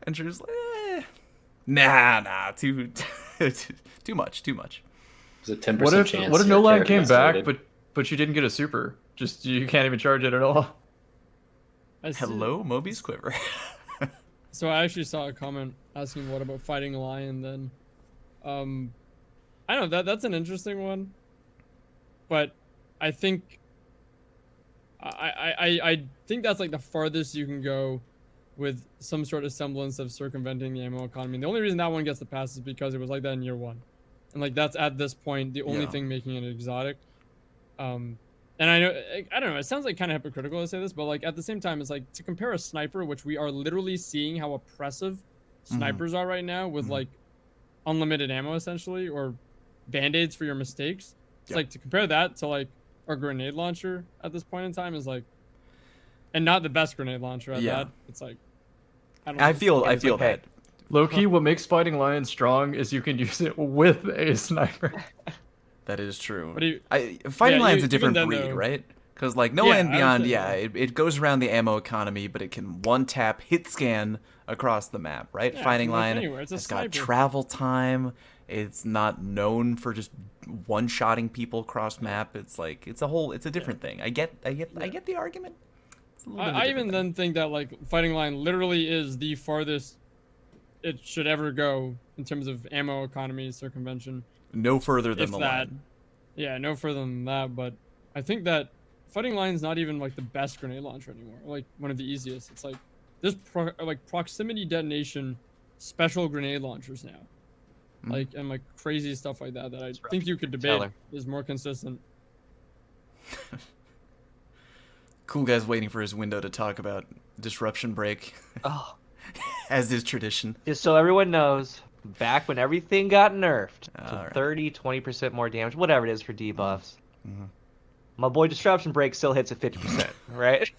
And Drew's like, nah, too much. There's a 10% What if chance. what if your No Land character came gets back, deleted. but you didn't get a super? Just you can't even charge it at all. I see- Hello, Moby's Quiver. So I actually saw a comment asking what about fighting lion then. I don't know, that's an interesting one. But I think I think that's like the farthest you can go with some sort of semblance of circumventing the ammo economy. The only reason that one gets the pass is because it was like that in year one. And like that's at this point the only Yeah. thing making it exotic. And I don't know, it sounds like kind of hypocritical to say this, but like at the same time, it's like to compare a sniper, which we are literally seeing how oppressive snipers are right now with like unlimited ammo essentially, or band-aids for your mistakes. It's Yeah. like to compare that to like our grenade launcher at this point in time is like, and not the best grenade launcher at Yeah. that. It's like, I feel It's like, that. Low key, what makes Fighting Lion strong is you can use it with a sniper. That is true. What do you- Fighting yeah, Lion's a even different then, breed, though- right? Because like No Yeah, Land I would Beyond, say, yeah, yeah. it goes around the ammo economy, but it can one tap, hit scan across the map, right? Yeah, Fighting from, like, Lion anywhere. It's a has got sniper. travel time. It's not known for just one-shotting people across map. It's like it's a different thing. I get the argument. It's a little bit of a I different even thing. then think that like Fighting Line literally is the farthest it should ever go in terms of ammo economy circumvention. No further than If the that, line. yeah, no further than that. But I think that Fighting Line's not even like the best grenade launcher anymore. Like one of the easiest. It's like there's like proximity detonation special grenade launchers now. Like and like crazy stuff like that I think you could debate Teller. is more consistent. Cool guy's waiting for his window to talk about disruption break, Oh, as is tradition. just so everyone knows, back when everything got nerfed to Alright. 30, 20% more damage, whatever it is for debuffs, my boy Disruption Break still hits at 50%, right?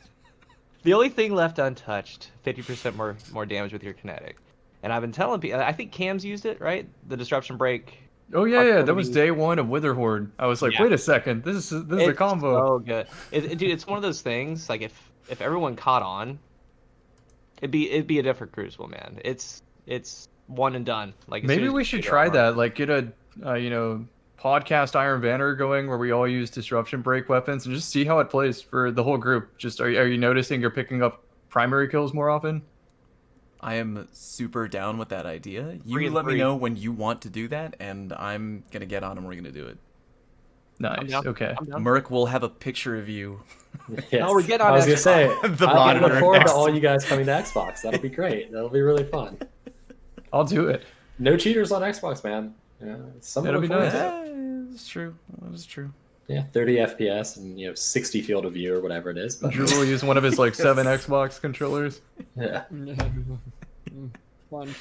The only thing left untouched, 50% more damage with your kinetic. And I've been telling people, I think Cam's used it, right? The Disruption Break. Oh yeah, that was Proximity. day one of Witherhorde. I was like, Yeah. wait a second, this is a It's combo. so good. Dude, it's one of those things, like if everyone caught on, it'd be a different Crucible, man. It's one and done. Like as soon Maybe as we you should get try on. that. Like get a podcast Iron Banner going where we all use disruption break weapons and just see how it plays for the whole group. Just are you noticing you're picking up primary kills more often? I am super down with that idea. You 3 and let me 3. know when you want to do that, and I'm gonna get on and we're gonna do it. Nice. down. Okay. I'm down. Merc will have a picture of you. Yes. No, we're getting on I was gonna Xbox. say, The I monitor look forward next to all to- you guys coming to Xbox. That'll be great. That'll be really fun. I'll do it. No cheaters on Xbox, man. Yeah, it's something That'll to be look forward nice. to. That's true. That is true. Yeah, 30 FPS and 60 field of view or whatever it is. But Drew will use one of his like 7 Xbox controllers. yeah, Fun.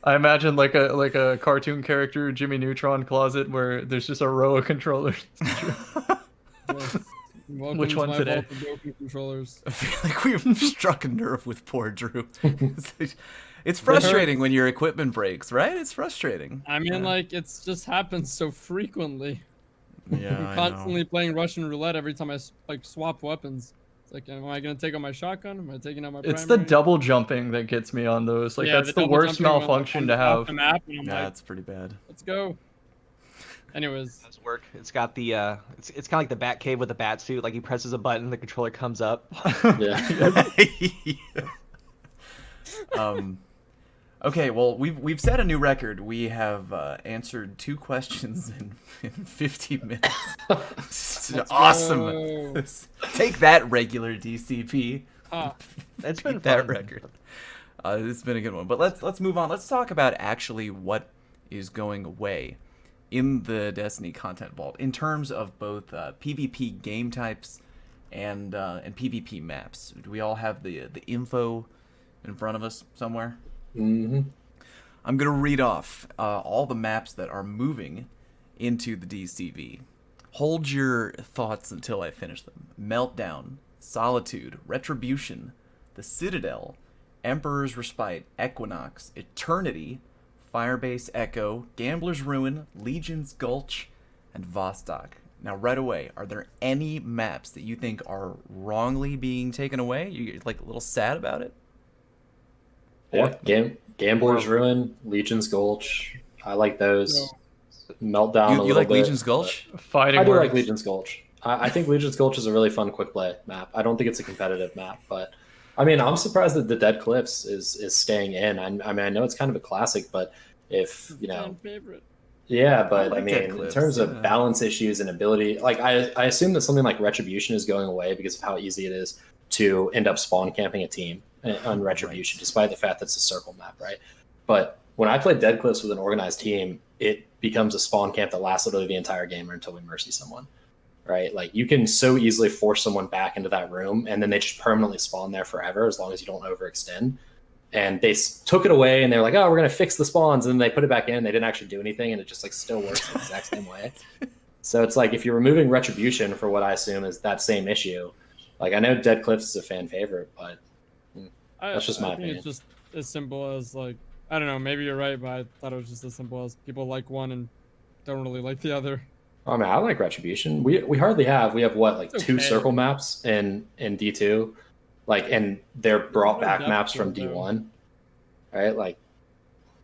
I imagine like a cartoon character Jimmy Neutron closet where there's just a row of controllers. Yeah. Welcome Which to one my today? vault of broken controllers. I feel like we've struck a nerve with poor Drew. It's frustrating when your equipment breaks, right? It's frustrating. I mean, like, it's just happens so frequently. Yeah, I'm constantly playing Russian roulette every time I swap weapons. It's like, am I gonna take out my shotgun? Am I taking out my It's the primary? double jumping that gets me on those. Like Yeah, that's the double worst jumping when, like, malfunction I'm to off have. the map and I'm Yeah, like, that's pretty bad. let's go. Anyways, Does work. It's got the it's kind of like the bat cave with a bat suit. Like he presses a button, the controller comes up. yeah. Okay, well, we've set a new record. We have answered 2 questions in 50 minutes. It's Let's awesome. go. Take that, regular DCP. Ah, It's been Beat that fun. record. It's been a good one. But let's move on. Let's talk about actually what is going away in the Destiny content vault in terms of both PvP game types and PvP maps. Do we all have the info in front of us somewhere? hmm I'm gonna read off all the maps that are moving into the DCV. Hold your thoughts until I finish them. Meltdown, Solitude, Retribution, the Citadel, Emperor's Respite, Equinox, Eternity, Firebase Echo, Gambler's Ruin, Legion's Gulch, and Vostok. Now, right away, are there any maps that you think are wrongly being taken away? You're like a little sad about it? Yeah, Gambler's Ruin, Legion's Gulch. I like those. Meltdown. a You little like bit, Legion's Gulch? Fighting I do words. like Legion's Gulch. I think Legion's Gulch is a really fun quick play map. I don't think it's a competitive map, but I mean, I'm surprised that the Dead Cliffs is staying in. I mean, I know it's kind of a classic, but if fan favorite. yeah, but like I Dead mean, in Cliffs, terms yeah. of balance issues and ability, like I assume that something like Retribution is going away because of how easy it is to end up spawn camping a team on Retribution, despite the fact that it's a circle map, right? But when I play Dead Cliffs with an organized team, it becomes a spawn camp that lasts literally the entire game or until we mercy someone, right? Like you can so easily force someone back into that room and then they just permanently spawn there forever as long as you don't overextend. And they took it away and they're like, oh, we're going to fix the spawns. And then they put it back in. They didn't actually do anything. And it just like still works the exact same way. So it's like if you're removing Retribution for what I assume is that same issue, like I know Dead Cliffs is a fan favorite, but that's just my I think opinion. it's just as simple as like, I don't know, maybe you're right, but I thought it was just as simple as people like one and don't really like the other. I mean, I like Retribution. We hardly have. We have what, like It's 2 okay. circle maps in D2, like, and they're brought More back depth maps to from it, though. D1, right? Like,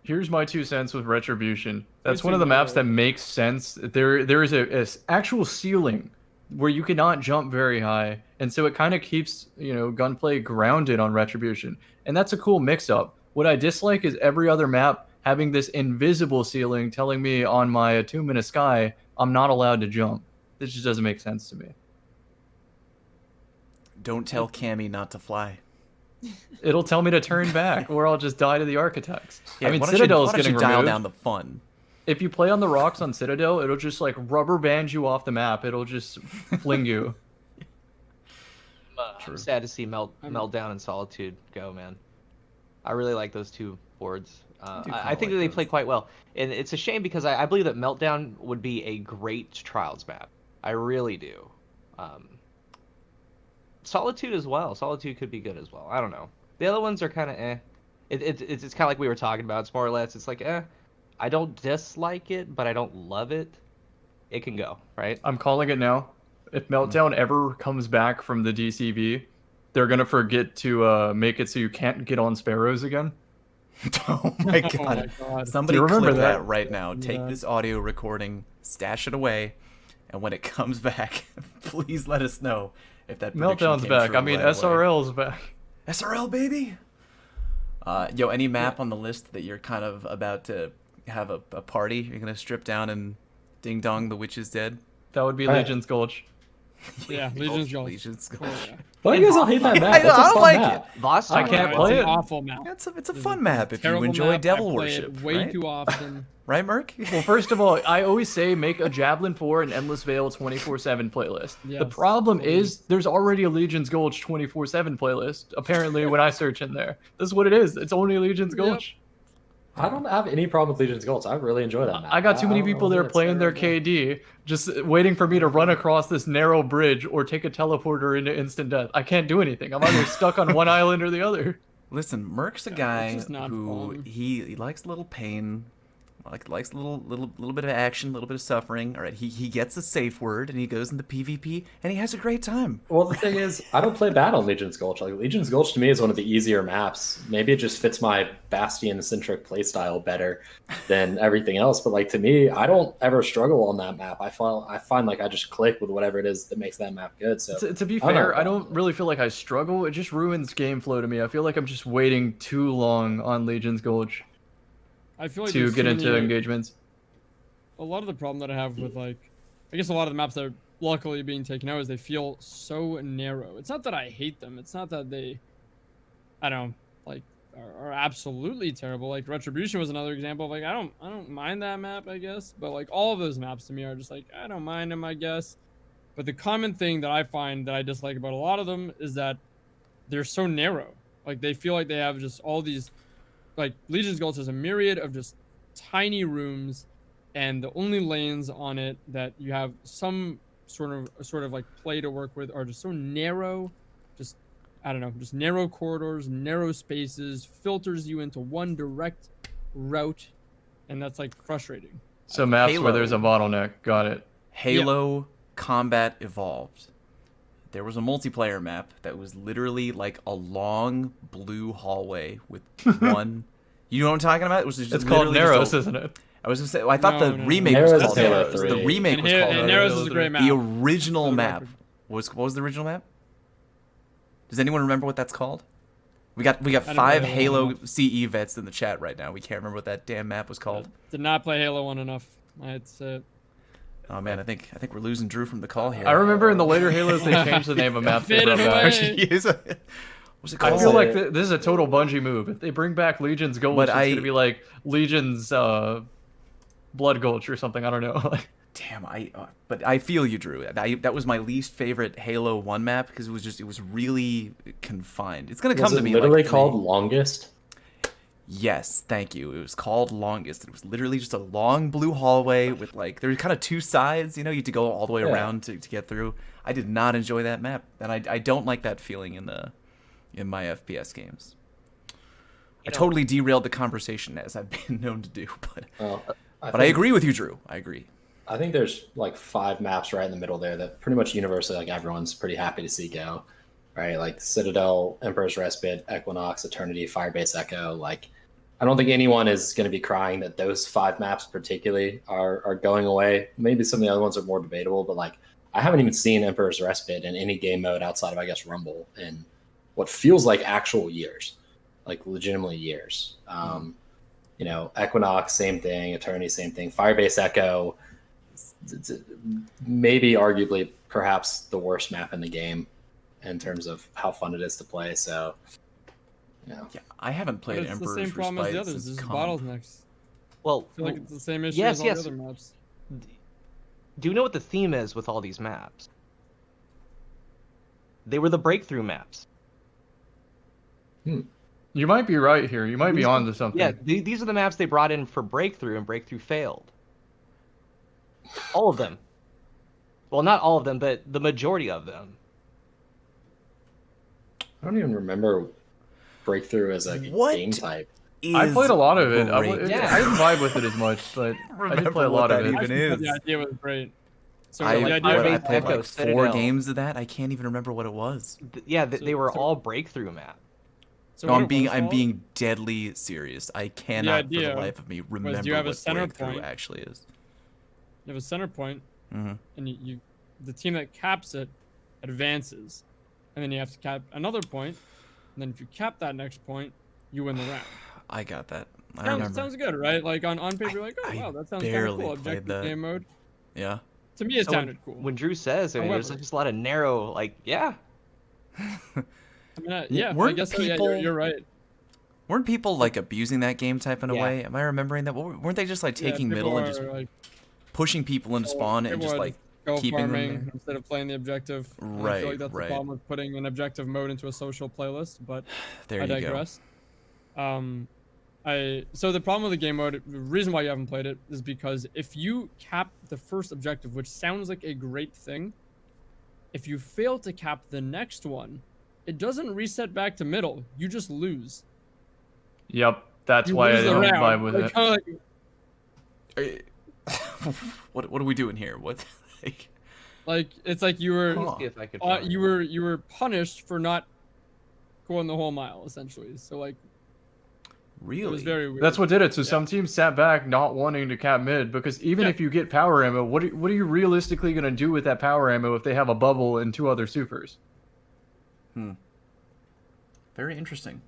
Here's my 2 cents with Retribution. That's Me one of too, the maps yeah. that makes sense. There is a actual ceiling where you cannot jump very high, and so it kind of keeps gunplay grounded on Retribution, and that's a cool mix-up. What I dislike is every other map having this invisible ceiling telling me on my Tomb in a Sky I'm not allowed to jump. This just doesn't make sense to me. Don't tell Cammy not to fly. It'll tell me to turn back, or I'll just die to the architects. Yeah, I mean, why don't Citadel you, is why don't getting you dial removed. down the fun? If you play on the rocks on Citadel, it'll just like rubber band you off the map. It'll just fling you. I'm sad to see Meltdown and Solitude go, man. I really like those 2 boards. I do I kinda think that like they those. play quite well, and it's a shame because I believe that Meltdown would be a great Trials map. I really do. Solitude as well. Solitude could be good as well. I don't know. The other ones are kind of eh. It's kind of like we were talking about. It's more or less. It's like eh. I don't dislike it, but I don't love it. It can go, right? I'm calling it now. If Meltdown ever comes back from the DCV, they're gonna forget to make it so you can't get on Sparrows again. Oh my Oh my god. god. Somebody Do you remember clip that? that? Right now. Take Yeah. this audio recording, stash it away, and when it comes back, please let us know if that prediction Meltdown's came back. true I mean, right away. SRL's back. SRL baby. Yo, any map on the list that you're kind of about to have a party? You're gonna strip down and ding dong, the witch is dead. That would be Right. Legion's Gulch. Yeah, Legion's Gulch. Legion's Oh, Gulch. yeah. Why do you guys all hate that map? I That's a don't fun like map. Voss I talked can't about It's play an it. awful map. It's a It's fun map if you terrible enjoy map. devil I play it worship, way right? too often. Right, Merc? Well, first of all, I always say make a Javelin 4 and Endless Veil 24/7 playlist. The Yes, problem totally. is there's already a Legion's Gulch 24/7 playlist. Apparently, when I search in there, this is what it is. It's only Legion's Yep. Gulch. I don't have any problem with Legion's Gulch. I really enjoy that map. I got too many don't know people what there it is. playing their KD, just waiting for me to run across this narrow bridge or take a teleporter into instant death. I can't do anything. I'm either stuck on one island or the other. Listen, Merc's a Yeah, guy it's just not who fun. he likes a little pain, likes a little bit of action, a little bit of suffering. All right, he gets a safe word and he goes into PvP and he has a great time. Well, the thing is, I don't play bad on Legion's Gulch. Like Legion's Gulch to me is one of the easier maps. Maybe it just fits my Bastion-centric playstyle better than everything else. But like to me, I don't ever struggle on that map. I find like I just click with whatever it is that makes that map good. So To be I don't know fair, I about don't really feel like I struggle. It just ruins game flow to me. I feel like I'm just waiting too long on Legion's Gulch I feel like to there's get too into many- engagements. A lot of the problem that I have with I guess a lot of the maps that are luckily being taken out is they feel so narrow. It's not that I hate them. It's not that they, I don't know, like are absolutely terrible. Like Retribution was another example of I don't mind that map, I guess. But like all of those maps to me are just like I don't mind them, I guess. But the common thing that I find that I dislike about a lot of them is that they're so narrow. Like they feel like they have just all these, like Legion's Gulch is a myriad of just tiny rooms, and the only lanes on it that you have some sort of like play to work with are just so narrow. Just I don't know, just narrow corridors, narrow spaces, filters you into one direct route, and that's like frustrating. So maps Halo. where there's a bottleneck. Got it. Halo Combat Evolved. There was a multiplayer map that was literally like a long blue hallway with one. You know what I'm talking about? It was just It's called literally just Narrows, a- isn't it? I was gonna say. I thought No, the no, no. remake Narrows was is called Halo Narrows. 3. The remake And, was here, called and Narrows. Narrows is a great map. The original For the map record. was what was the original map? Does anyone remember what that's called? We got I don't 5 know. Halo CE vets in the chat right now. We can't remember what that damn map was called. Did not play Halo 1 enough. It's Oh man, I think we're losing Drew from the call here. I remember in the later Halos they changed the name of maps. They Faded brought back. away. She is a- What's it I called? feel Say like it. this is a total Bungie move. If they bring back Legion's Gulch, But it's I- gonna be like Legion's Blood Gulch or something. I don't know. Damn, but I feel you, Drew. That was my least favorite Halo 1 map because it was really confined. It's gonna come Was to it me. literally like, called Longest? Yes, thank you. It was called Longest. It was literally just a long blue hallway with like there were kind of 2 sides. You know, you had to go all the way Yeah. around to get through. I did not enjoy that map, and I don't like that feeling in my FPS games. I totally derailed the conversation as I've been known to do, but Well, I think- agree with you, Drew. I agree. I think there's like 5 maps right in the middle there that pretty much universally like everyone's pretty happy to see go, right? Like Citadel, Emperor's Respite, Equinox, Eternity, Firebase Echo. Like, I don't think anyone is going to be crying that those 5 maps particularly are going away. Maybe some of the other ones are more debatable, but like I haven't even seen Emperor's Respite in any game mode outside of I guess Rumble in what feels like actual years, like legitimately years. You know, Equinox, same thing. Eternity, same thing. Firebase Echo. It's maybe arguably perhaps the worst map in the game in terms of how fun it is to play. So, you know, Yeah, I haven't but played it's the Emperor's same problem as the Respite others. since There's Comp. bottlenecks. Well, I feel like it's the same issue yes, as all yes. the other maps. do you know what the theme is with all these maps? They were the breakthrough maps. You might be right here. You might be These- onto something. Yeah, these are the maps they brought in for breakthrough, and breakthrough failed. All of them. Well, not all of them, but the majority of them. I don't even remember Breakthrough as a What? game type. I played a lot of it. Great. Yeah. I didn't vibe with it as much, but I Remember did play a what lot of that it. I even think that is. the idea was great. So I, the idea I of played Echo, like 4 Citadel. games of that. I can't even remember what it was. Yeah, So- they were so- all breakthrough maps. So No, what I'm it being was, I'm Paul, being deadly serious. I cannot for the idea life of me remember you have a what center breakthrough point. actually is. You have a center point, Hmm. and the team that caps it advances, and then you have to cap another point, and then if you cap that next point, you win the round. I got that. I remember. Sounds good, right? Like on paper, you're like, oh I wow, that sounds kind of barely cool. played Objective that. game mode. Yeah. To me, it So sounded cool. when Drew says, I mean, there's However- just a lot of narrow, like, yeah, I mean, yeah, I weren't guess so, yeah, people- you're right. Weren't people like abusing that game type in a Yeah. way? Am I remembering that? Weren't they just like Yeah, taking people middle and just are, like, pushing people into spawn and people just would like go keeping them farming there? instead of playing the objective. And I Right, feel like that's right. the problem with putting an objective mode into a social playlist, but There I you go. digress. So the problem with the game mode, the reason why you haven't played it is because if you cap the first objective, which sounds like a great thing, if you fail to cap the next one, it doesn't reset back to middle. You just lose. Yep, that's You why I lose the don't round. vibe with Like, it. kinda like, What are we doing here? What? like it's like you were Huh. if I could. you were punished for not going the whole mile, essentially. So like it Really? was very weird. That's what did it. So some teams sat back not wanting to cap mid because even Yeah. if you get power ammo, what are you realistically going to do with that power ammo if they have a bubble and 2 other supers? Very interesting.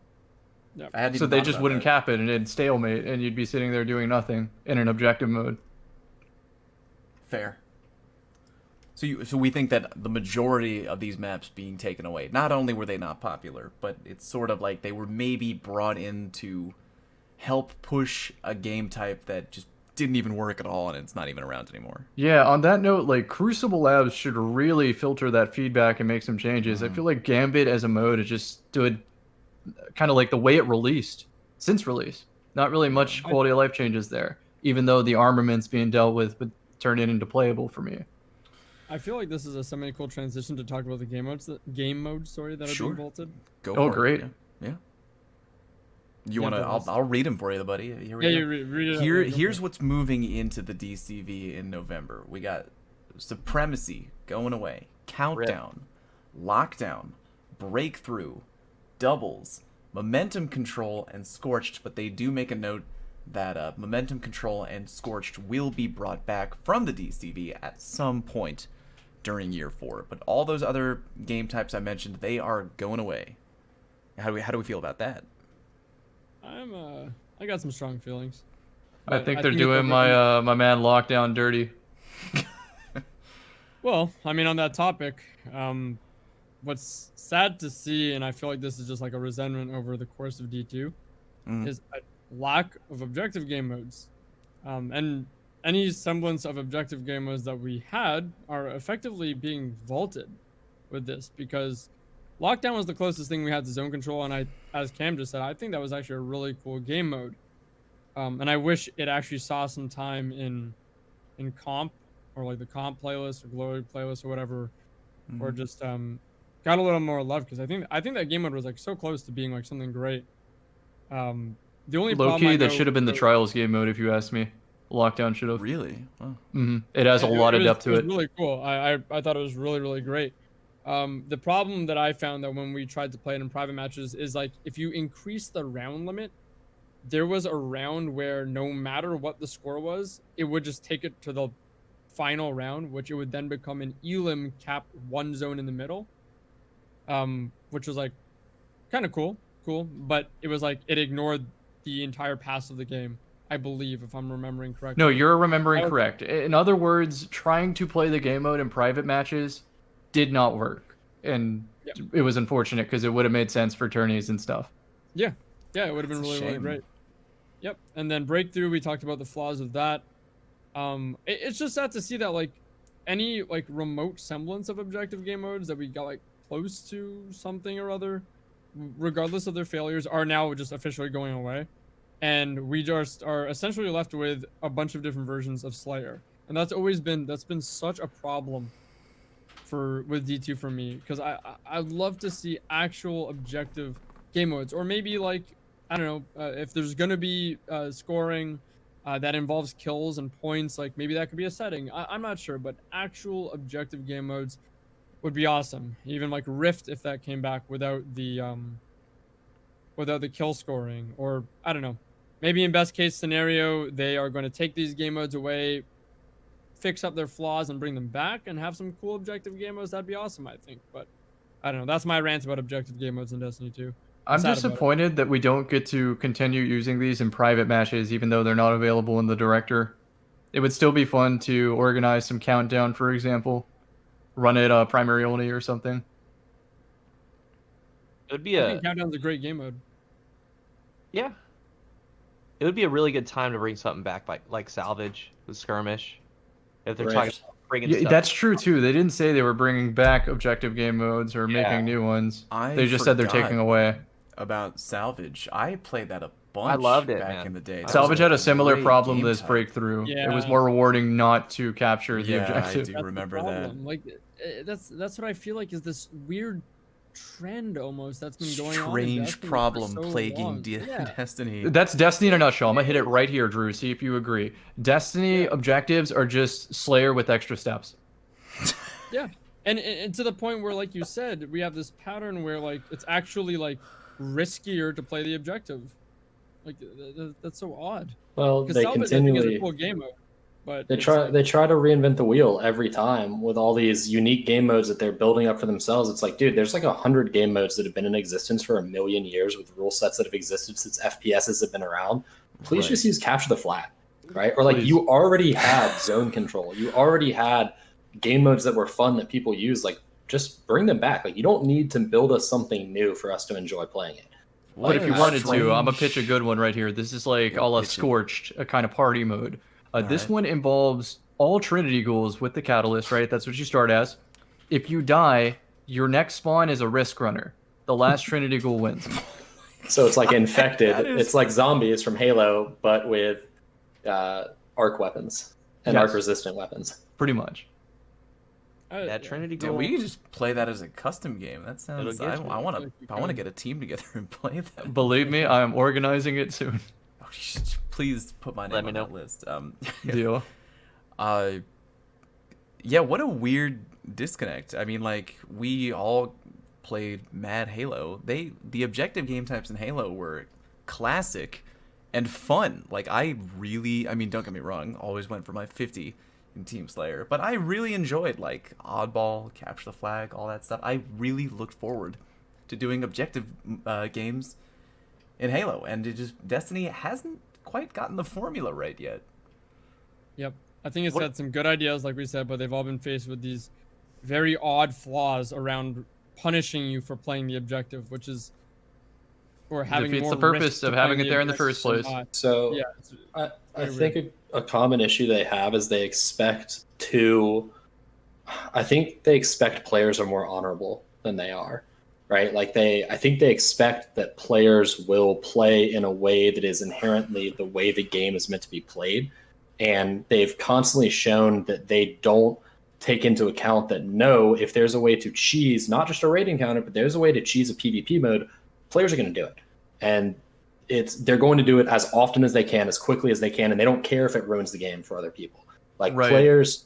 Yep. I hadn't So even they thought just about wouldn't that. cap it and it'd stalemate and you'd be sitting there doing nothing in an objective mode. Fair. So we think that the majority of these maps being taken away, not only were they not popular, but it's sort of like they were maybe brought in to help push a game type that just didn't even work at all and it's not even around anymore. Yeah, on that note, like Crucible Labs should really filter that feedback and make some changes. I feel like Gambit as a mode has just stood kind of like the way it released since release. Not really much quality of life changes there, even though the armaments being dealt with would turn it into playable for me. I feel like this is a semi-cool transition to talk about the game modes that are Sure. being vaulted. Go Oh, for great. it. Yeah. You Yeah, want to? but I'll read them for you, buddy. Here we Yeah, go. you read it. out, Here, yeah, go for here's it. what's moving into the DCV in November. We got Supremacy going away, Countdown, Lockdown, Breakthrough, Doubles, Momentum Control, and Scorched. But they do make a note that Momentum Control and Scorched will be brought back from the DCV at some point during year 4. But all those other game types I mentioned, they are going away. How do we feel about that? I got some strong feelings. I But think they're it's doing over- my man Lockdown dirty. Well, I mean, on that topic, what's sad to see, and I feel like this is just like a resentment over the course of D2, is a lack of objective game modes. And any semblance of objective game modes that we had are effectively being vaulted with this, because Lockdown was the closest thing we had to zone control, and as Cam just said, I think that was actually a really cool game mode. And I wish it actually saw some time in comp, or like the comp playlist or glory playlist or whatever, or just got a little more love, because I think that game mode was like so close to being like something great. The only Low problem I key, that know should have been the with- Trials game mode if you ask me. Lockdown should have. Really? Oh. It has a lot of depth to was it. really cool. I thought it was really, really great. The problem that I found that when we tried to play it in private matches is like if you increase the round limit, there was a round where no matter what the score was, it would just take it to the final round, which it would then become an elim cap 1 zone in the middle, which was like kind of cool, but it was like it ignored the entire pass of the game, I believe, if I'm remembering correctly. No, you're remembering correct. In other words, trying to play the game mode in private matches did not work. And it was unfortunate because it would have made sense for tourneys and stuff. Yeah, it would have been That's a really, really shame. great. Yep, and then Breakthrough, we talked about the flaws of that. It's just sad to see that like any like remote semblance of objective game modes that we got like close to something or other, regardless of their failures, are now just officially going away, and we just are essentially left with a bunch of different versions of Slayer, and that's been such a problem with D2 for me, because I'd love to see actual objective game modes, or maybe like I don't know, if there's gonna be scoring that involves kills and points, like maybe that could be a setting. I'm not sure, but actual objective game modes would be awesome. Even like Rift, if that came back without the without the kill scoring, or I don't know. Maybe in best case scenario, they are going to take these game modes away, fix up their flaws, and bring them back, and have some cool objective game modes. That'd be awesome, I think. But I don't know. That's my rant about objective game modes in Destiny 2. I'm sad about it. disappointed that we don't get to continue using these in private matches, even though they're not available in the director. It would still be fun to organize some countdown, for example, run it primary only or something. It would be I a think Countdown's a great game mode. yeah. It would be a really good time to bring something back, like salvage with skirmish. If they're talking about bringing Yeah, stuff. that's true too. They didn't say they were bringing back objective game modes or Yeah. making new ones. I They just said they're forgot taking away. about salvage. I played that a bunch. I loved it, back man. in the day. That Salvage was had a similar great problem game to this type. breakthrough. It was Yeah. more rewarding not to capture the Yeah, I objective. do That's the remember that. problem. Like, that's what I feel like is this weird trend almost that's been going on. in Strange Destiny for problem so plaguing long. Yeah. Destiny. That's Destiny in a nutshell. I'm gonna hit it right here, Drew. See if you agree. Destiny objectives are just Slayer with extra steps. Yeah, and to the point where, like you said, we have this pattern where like it's actually like riskier to play the objective. Like that's so odd. Well, Because they Salvage I think is continually a cool game mode, but they it's try like- they try to reinvent the wheel every time with all these unique game modes that they're building up for themselves. It's like, dude, there's like 100 game modes that have been in existence for 1,000,000 years with rule sets that have existed since FPSs have been around. Please Right. just use capture the flag, right? Or like Please. you already had zone control. You already had game modes that were fun that people use. Like just bring them back. Like you don't need to build us something new for us to enjoy playing it. But if you What a wanted to, I'm gonna strange- pitch a good one right here. This is like Yeah, a la pitch it. Scorched, a kind of party mode. This Alright. one involves all Trinity ghouls with the Catalyst, right? That's what you start as. If you die, your next spawn is a Risk Runner. The last Trinity ghoul wins. So it's like infected. That is- It's like zombies from Halo, but with arc weapons and Yes. arc resistant weapons. Pretty much. That Trinity Yeah, Gold. we could just play that as a custom game. That sounds. It'll get you. I want Like you to. I want to can. get a team together and play that. Believe me, I am organizing it soon. Oh, you should please put my name Let me on know. that list. Deal. Yeah, what a weird disconnect. I mean, like we all played Mad Halo. The objective game types in Halo were classic and fun. Like I mean, don't get me wrong, always went for my 50 in Team Slayer, but I really enjoyed like Oddball, Capture the Flag, all that stuff. I really looked forward to doing objective games in Halo, and Destiny hasn't quite gotten the formula right yet. Yep. I think it's What- had some good ideas, like we said, but they've all been faced with these very odd flaws around punishing you for playing the objective, which is or having Defeats more the purpose risk to of having playing it there in the objective first than place. not. So Yeah, it's I very think a common issue they have is they expect I think they expect players are more honorable than they are, right? Like I think they expect that players will play in a way that is inherently the way the game is meant to be played. And they've constantly shown that they don't take into account that no, if there's a way to cheese, not just a rating counter, but there's a way to cheese a PvP mode, players are going to do it. And they're going to do it as often as they can, as quickly as they can, and they don't care if it ruins the game for other people. Like Right.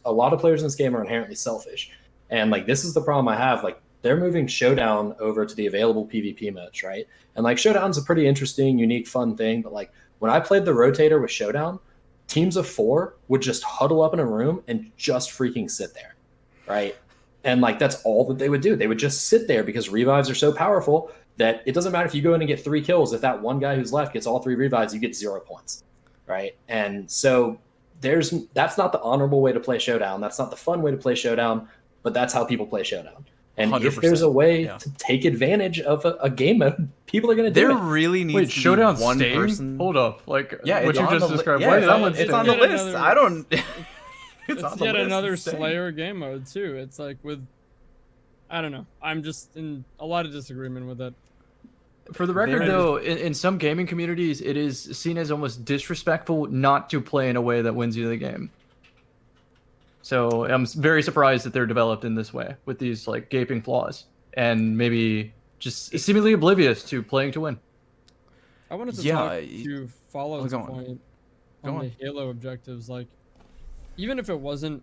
a lot of players in this game are inherently selfish. And like this is the problem I have. Like they're moving Showdown over to the available PvP modes, right? And like Showdown's a pretty interesting, unique, fun thing. But like when I played the Rotator with Showdown, teams of 4 would just huddle up in a room and just freaking sit there, right? And like that's all that they would do. They would just sit there because revives are so powerful that it doesn't matter if you go in and get 3 kills. If that one guy who's left gets all 3 revives, you get 0 points, right? And so that's not the honorable way to play Showdown. That's not the fun way to play Showdown, but that's how people play Showdown. And if 100%, there's a way yeah. to take advantage of a game mode, people are going to do There it. really needs Wait, to be Showdown one staying? person. Hold up. Like Yeah, what it's you on just the described. Yeah, Why is it's that on, one it's on the staying? list. I don't. it's on the yet list, another it's staying. Slayer game mode too. It's like I don't know. I'm just in a lot of disagreement with it. For the record, There- though, in some gaming communities, it is seen as almost disrespectful not to play in a way that wins you the game. So I'm very surprised that they're developed in this way with these like gaping flaws and maybe just seemingly oblivious to playing to win. I wanted to Yeah, talk y- to Follow's go on. point Go on the on. Halo objectives. Like, even if it wasn't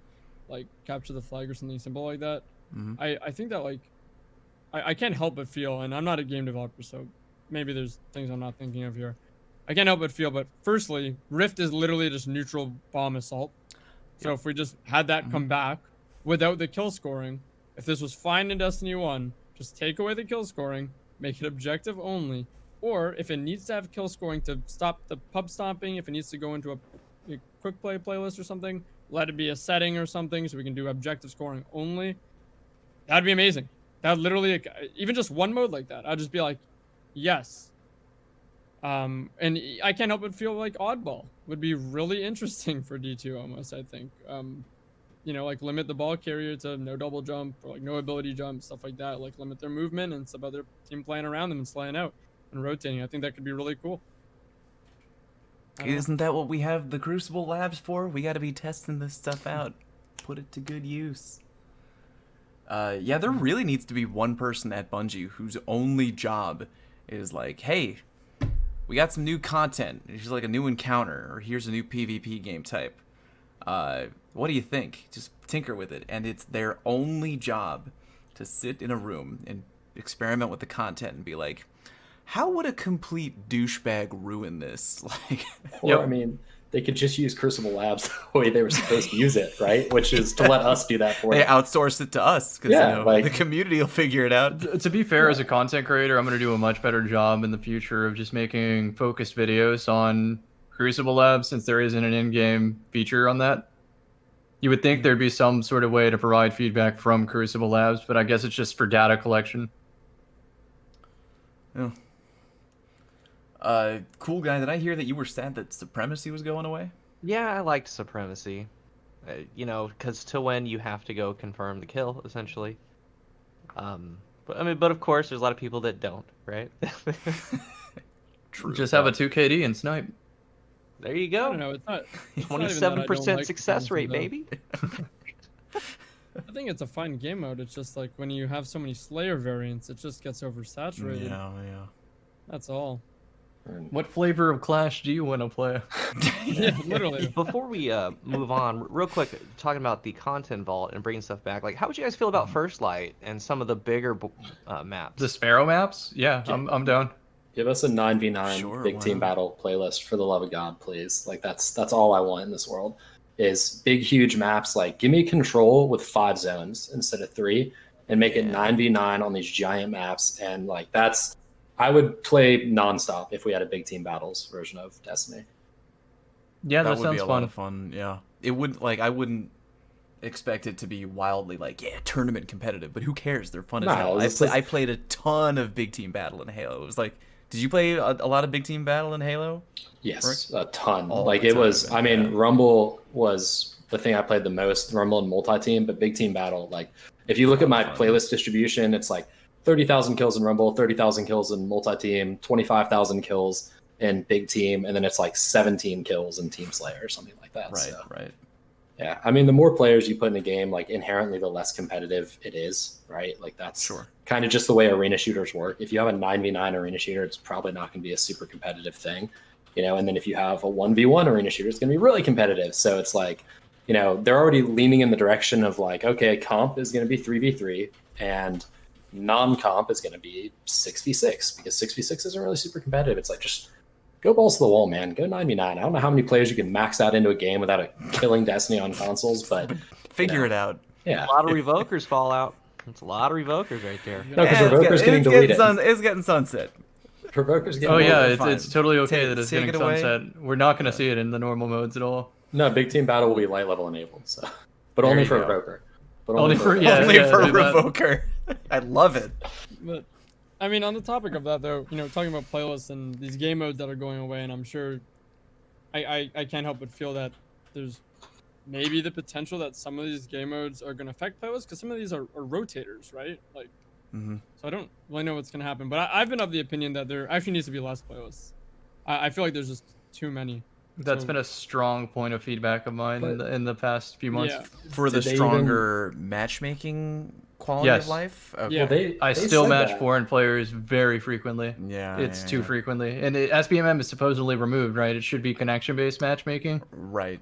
like capture the flag or something simple like that, Mhm. I think that like I can't help but feel, and I'm not a game developer, so maybe there's things I'm not thinking of here. I can't help but feel, but firstly, Rift is literally just neutral bomb assault. So if we just had that come back without the kill scoring, if this was fine in Destiny 1, just take away the kill scoring, make it objective only, or if it needs to have kill scoring to stop the pub stomping, if it needs to go into a quick play playlist or something, let it be a setting or something so we can do objective scoring only. That'd be amazing. That literally, even just one mode like that, I'd just be like, yes. And I can't help but feel like Oddball would be really interesting for D2 almost, I think. You know, like limit the ball carrier to no double jump or like no ability jump, stuff like that. Like limit their movement and some other team playing around them and slaying out and rotating. I think that could be really cool. Isn't that what we have the Crucible Labs for? We got to be testing this stuff out. Put it to good use. Yeah, there really needs to be one person at Bungie whose only job is like, hey, we got some new content. Here's like a new encounter, or here's a new PvP game type. What do you think? Just tinker with it. And it's their only job to sit in a room and experiment with the content and be like, how would a complete douchebag ruin this? Like, or I mean, they could just use Crucible Labs the way they were supposed to use it, right? Which is to let us do that for they them. outsource it to us because Yeah, you know, like- the community will figure it out. To be fair, as a content creator, I'm going to do a much better job in the future of just making focused videos on Crucible Labs, since there isn't an in-game feature on that. You would think there'd be some sort of way to provide feedback from Crucible Labs, but I guess it's just for data collection. Yeah. Cool guy, did I hear that you were sad that Supremacy was going away? Yeah, I liked Supremacy. You know, because to win, you have to go confirm the kill, essentially. But of course, there's a lot of people that don't, right? True. Just have a 2KD and snipe. There you I go. don't know. It's not. It's not even that I don't 27% like success Supremacy, rate, though. baby. I think it's a fun game mode. It's just like when you have so many Slayer variants, it just gets oversaturated. Yeah. That's all. What flavor of Clash do you want to play? Yeah, literally. Before we move on, real quick, talking about the content vault and bringing stuff back, like, how would you guys feel about First Light and some of the bigger maps? The Sparrow maps? Yeah, I'm down. Give us a 9v9 Sure, big why team not? battle playlist, for the love of God, please. Like that's all I want in this world. Is big, huge maps. Like, give me control with 5 zones instead of 3, and make it 9v9 on these giant maps. And like that's, I would play nonstop if we had a big team battles version of Destiny. Yeah, that would sounds be a fun. lot of fun. Yeah, it would. Like, I wouldn't expect it to be wildly like, yeah, tournament competitive, but who cares? They're fun as No, hell. it's just- I played a ton of big team battle in Halo. It was like, did you play a lot of big team battle in Halo? Yes, a ton. All Like the it time, was. I mean, yeah. Rumble was the thing I played the most. Rumble and multi-team, but big team battle. Like, if you look at my playlist distribution, it's like 30,000 kills in Rumble, 30,000 kills in multi-team, 25,000 kills in big team, and then it's like 17 kills in Team Slayer or something like that. Right, So, right. yeah, I mean, the more players you put in a game, like inherently, the less competitive it is, right? Like that's Sure. kind of just the way arena shooters work. If you have a 9v9 arena shooter, it's probably not going to be a super competitive thing, you know. And then if you have a 1v1 arena shooter, it's going to be really competitive. So it's like, you know, they're already leaning in the direction of like, okay, comp is going to be 3v3 and non-comp is going to be 6v6, because 6v6 isn't really super competitive. It's like, just go balls to the wall, man. Go 9v9. I don't know how many players you can max out into a game without it killing Destiny on consoles, but Figure know. it out. yeah. A lot of revokers fall out. It's a lot of revokers right there. No, because Yeah, Revoker's getting deleted. It's getting sunset. Provoker's getting Oh yeah, deleted. fine. it's totally okay Take- that it's take getting it away. sunset. We're not going to see it in the normal modes at all. No, big team battle will be light level enabled, so but There only you for go. Revoker. But Only for- Revoker. yeah, Only for do that. Revoker. I love it. But I mean, on the topic of that though, you know, talking about playlists and these game modes that are going away, and I'm sure I can't help but feel that there's maybe the potential that some of these game modes are going to affect playlists, because some of these are rotators, right? Like, Mm-hmm. so I don't really know what's going to happen, but I've been of the opinion that there actually needs to be less playlists. I feel like there's just too many. That's So- been a strong point of feedback of mine in the past few months. Yeah. For the Did they stronger matchmaking quality Yes. of life? Okay. Yeah. Well, I they still said match that. foreign players very frequently. Yeah. It's yeah, too yeah. frequently. And SBMM is supposedly removed, right? It should be connection-based matchmaking. Right.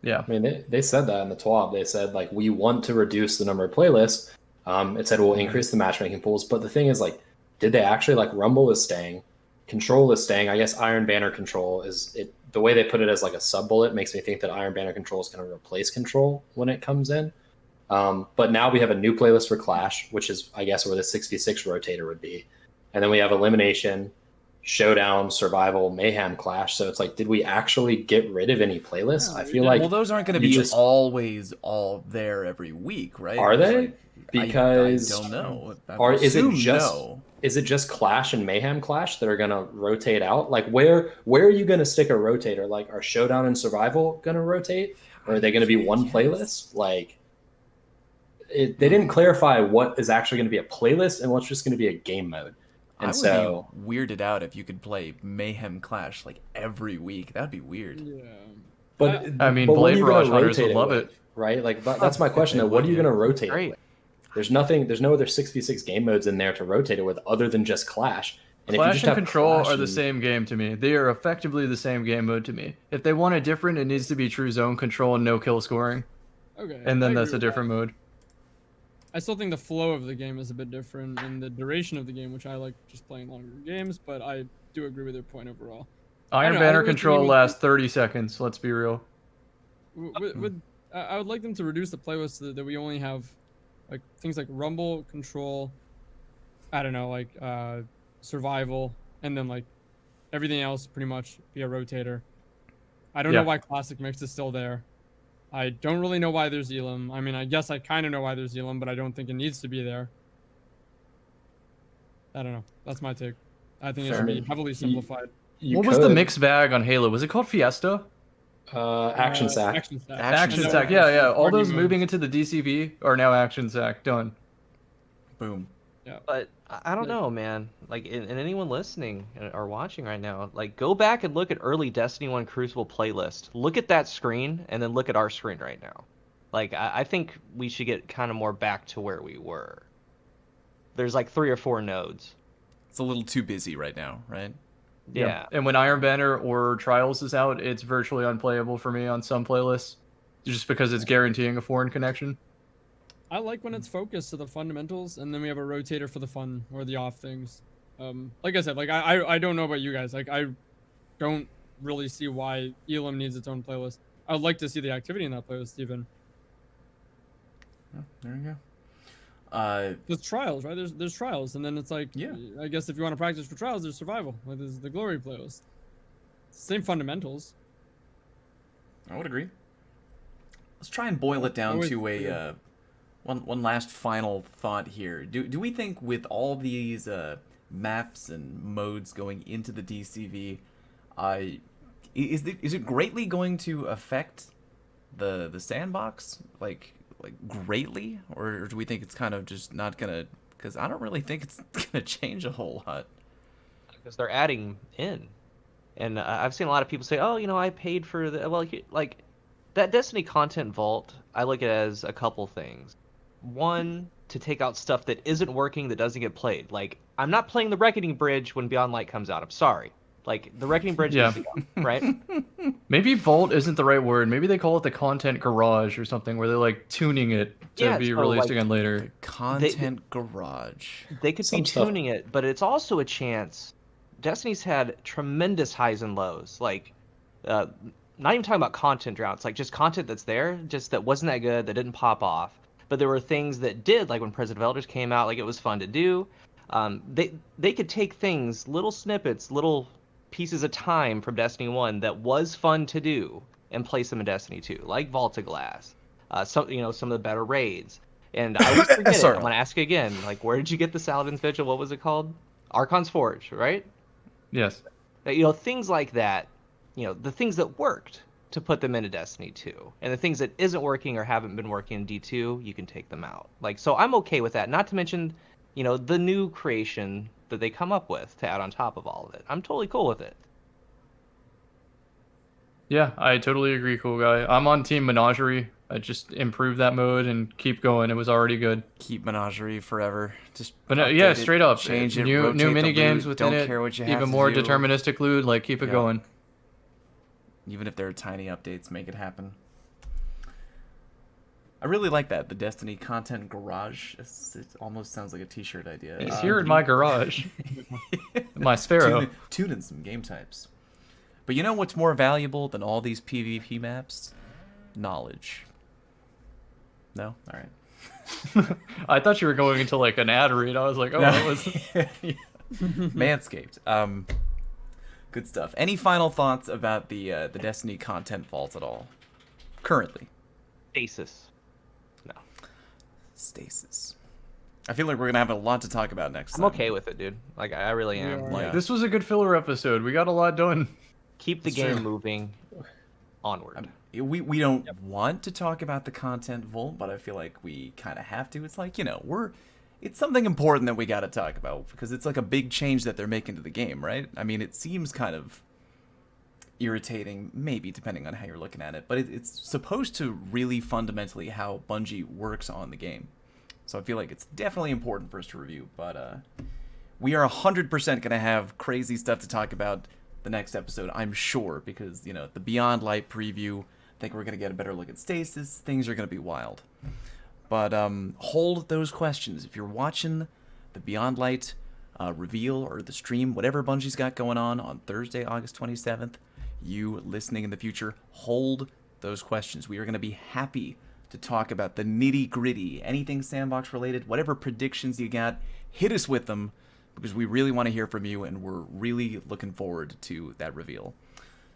Yeah. I mean, they said that in the TWAB. They said, like, we want to reduce the number of playlists. It said we'll increase the matchmaking pools. But the thing is, like, did they actually like Rumble is staying, Control is staying? I guess Iron Banner Control is it. The way they put it as like a sub bullet makes me think that Iron Banner Control is going to replace Control when it comes in. But now we have a new playlist for Clash, which is, I guess, where the 66 rotator would be. And then we have Elimination, Showdown, Survival, Mayhem, Clash. So it's like, did we actually get rid of any playlists? I feel like... Well, those aren't going to be always all there every week, right? Are they? Like, because... I don't know. Is it just Clash and Mayhem Clash that are going to rotate out? Like, where are you going to stick a rotator? Like, are Showdown and Survival going to rotate? Or are they going to be one playlist? Like... they didn't clarify what is actually going to be a playlist and what's just going to be a game mode. And I would be weirded out if you could play Mayhem Clash like every week. That'd be weird. Yeah. But I mean, but Blade Rush hunters would love it, right? Like that's my question though. What are you going to rotate it with? There's no other 6v6 game modes in there to rotate it with other than just Clash. And Clash and Control are the same game to me. They are effectively the same game mode to me. If they want it different, it needs to be true zone control and no kill scoring. Okay. And then that's a different mode. I still think the flow of the game is a bit different and the duration of the game, which I like just playing longer games, but I do agree with your point overall. Iron Banner Control lasts 30 seconds, let's be real. I would like them to reduce the playlist so that we only have like things like Rumble, Control, I don't know, like Survival, and then like everything else pretty much be a rotator. I don't know why Classic Mix is still there. I don't really know why there's Elam. I mean, I guess I kind of know why there's Elam, but I don't think it needs to be there. I don't know. That's my take. I think it should be heavily simplified. What was the mix bag on Halo? Was it called Fiesta? Action Sack. Action Sack. Yeah. All those moving into the DCV are now Action Sack. Done. Boom. Yeah. But I don't know, man. Like, and anyone listening or watching right now, like, go back and look at early Destiny 1 Crucible playlist. Look at that screen, and then look at our screen right now. Like, I think we should get kind of more back to where we were. There's like 3 or 4 nodes. It's a little too busy right now, right? Yeah. And when Iron Banner or Trials is out, it's virtually unplayable for me on some playlists, just because it's guaranteeing a foreign connection. I like when it's focused to the fundamentals, and then we have a rotator for the fun or the off things. Like I said, like I don't know about you guys. Like I don't really see why Elam needs its own playlist. I would like to see the activity in that playlist even. Oh, there you go. There's trials, right? There's trials, and then it's like, I guess if you want to practice for trials, there's survival. Like there's the glory playlist. Same fundamentals. I would agree. Let's try and boil it down to a one last final thought here. Do we think with all these maps and modes going into the DCV, is it greatly going to affect the sandbox like greatly, or do we think it's kind of just not gonna? Because I don't really think it's gonna change a whole lot. Because they're adding in, and I've seen a lot of people say, "Oh, I paid for the like that Destiny content vault." I look at it as a couple things. One, to take out stuff that isn't working, that doesn't get played. Like, I'm not playing the Reckoning Bridge when Beyond Light comes out. I'm sorry. Like, the Reckoning Bridge is the go, right? Maybe Vault isn't the right word. Maybe they call it the Content Garage or something, where they're, like, tuning it to be released again later. The Content Garage. They could be tuning it, but it's also a chance. Destiny's had tremendous highs and lows. Like, not even talking about content droughts. Like, just content that's there, just that wasn't that good, that didn't pop off. But there were things that did, like when President of Elders came out, like it was fun to do. They could take things, little snippets, little pieces of time from Destiny 1 that was fun to do and place them in Destiny 2, like Vault of Glass, some of the better raids. And I always forget it. I'm going to ask you again, like, where did you get the Saladin's Vigil? What was it called? Archon's Forge, right? Yes. Things like that, the things that worked, to put them into Destiny 2. And the things that isn't working or haven't been working in D2, you can take them out. Like, so I'm okay with that. Not to mention, the new creation that they come up with to add on top of all of it. I'm totally cool with it. Yeah, I totally agree, cool guy. I'm on Team Menagerie. I just improve that mode and keep going. It was already good. Keep Menagerie forever. Just straight up. Change it. New mini games within Don't care what you have even to more do. Deterministic loot. Like, keep it going. Even if there are tiny updates, make it happen. I really like that. The Destiny Content Garage. It almost sounds like a t-shirt idea. He's here in my garage. My Sparrow. Tune in some game types. But you know what's more valuable than all these PvP maps? Knowledge. No? All right. I thought you were going into like an ad read. I was like, oh, that was. Manscaped. Good stuff. Any final thoughts about the Destiny content vault at all? Currently. Stasis. No. Stasis. I feel like we're gonna have a lot to talk about next I'm time. okay with it, dude. Like, I really am. Yeah. Like, This was a good filler episode. We got a lot done. keep the It's game true. moving onward. We don't want to talk about the content vault, but I feel like we kind of have to. It's like, it's something important that we got to talk about because it's like a big change that they're making to the game, right? I mean, it seems kind of irritating, maybe depending on how you're looking at it, but it's supposed to really fundamentally how Bungie works on the game. So I feel like it's definitely important for us to review, but we are 100% going to have crazy stuff to talk about the next episode, I'm sure, because, the Beyond Light preview, I think we're going to get a better look at Stasis. Things are going to be wild. But hold those questions. If you're watching the Beyond Light reveal or the stream, whatever Bungie's got going on Thursday, August 27th, you listening in the future, hold those questions. We are going to be happy to talk about the nitty-gritty, anything sandbox related, whatever predictions you got, hit us with them, because we really want to hear from you, and we're really looking forward to that reveal.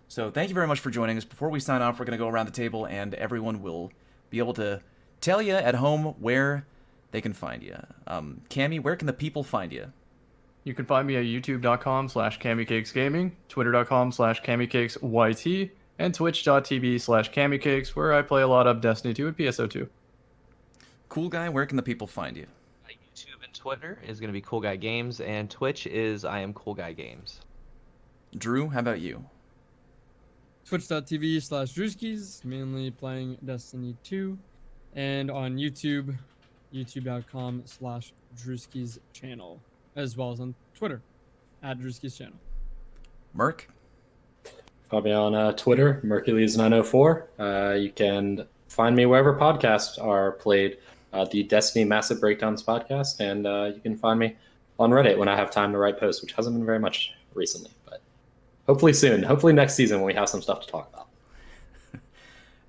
So thank you very much for joining us. Before we sign off, we're going to go around the table, and everyone will be able to tell you at home where they can find you. Cammy, where can the people find you? You can find me at youtube.com/CammyCakesGaming, twitter.com/CammyCakesYT, and twitch.tv/CammyCakes, where I play a lot of Destiny 2 and PSO2. Cool Guy, where can the people find you? YouTube and Twitter is going to be Cool Guy Games, and Twitch is I am Cool Guy Games. Drew, how about you? Twitch.tv/Drewskys, mainly playing Destiny 2. And on YouTube, youtube.com/Drewskys channel, as well as on Twitter, @Drewskys channel. Merc? Follow me on Twitter, Mercules904. You can find me wherever podcasts are played, the Destiny Massive Breakdowns podcast, and you can find me on Reddit when I have time to write posts, which hasn't been very much recently, but hopefully soon. Hopefully next season when we have some stuff to talk about.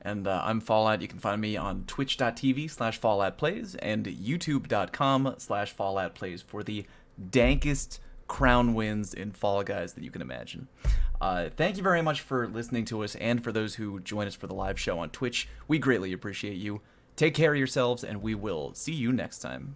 And I'm Fallout. You can find me on twitch.tv/FalloutPlays and youtube.com/FalloutPlays for the dankest crown wins in Fall Guys that you can imagine. Thank you very much for listening to us, and for those who join us for the live show on Twitch. We greatly appreciate you. Take care of yourselves, and we will see you next time.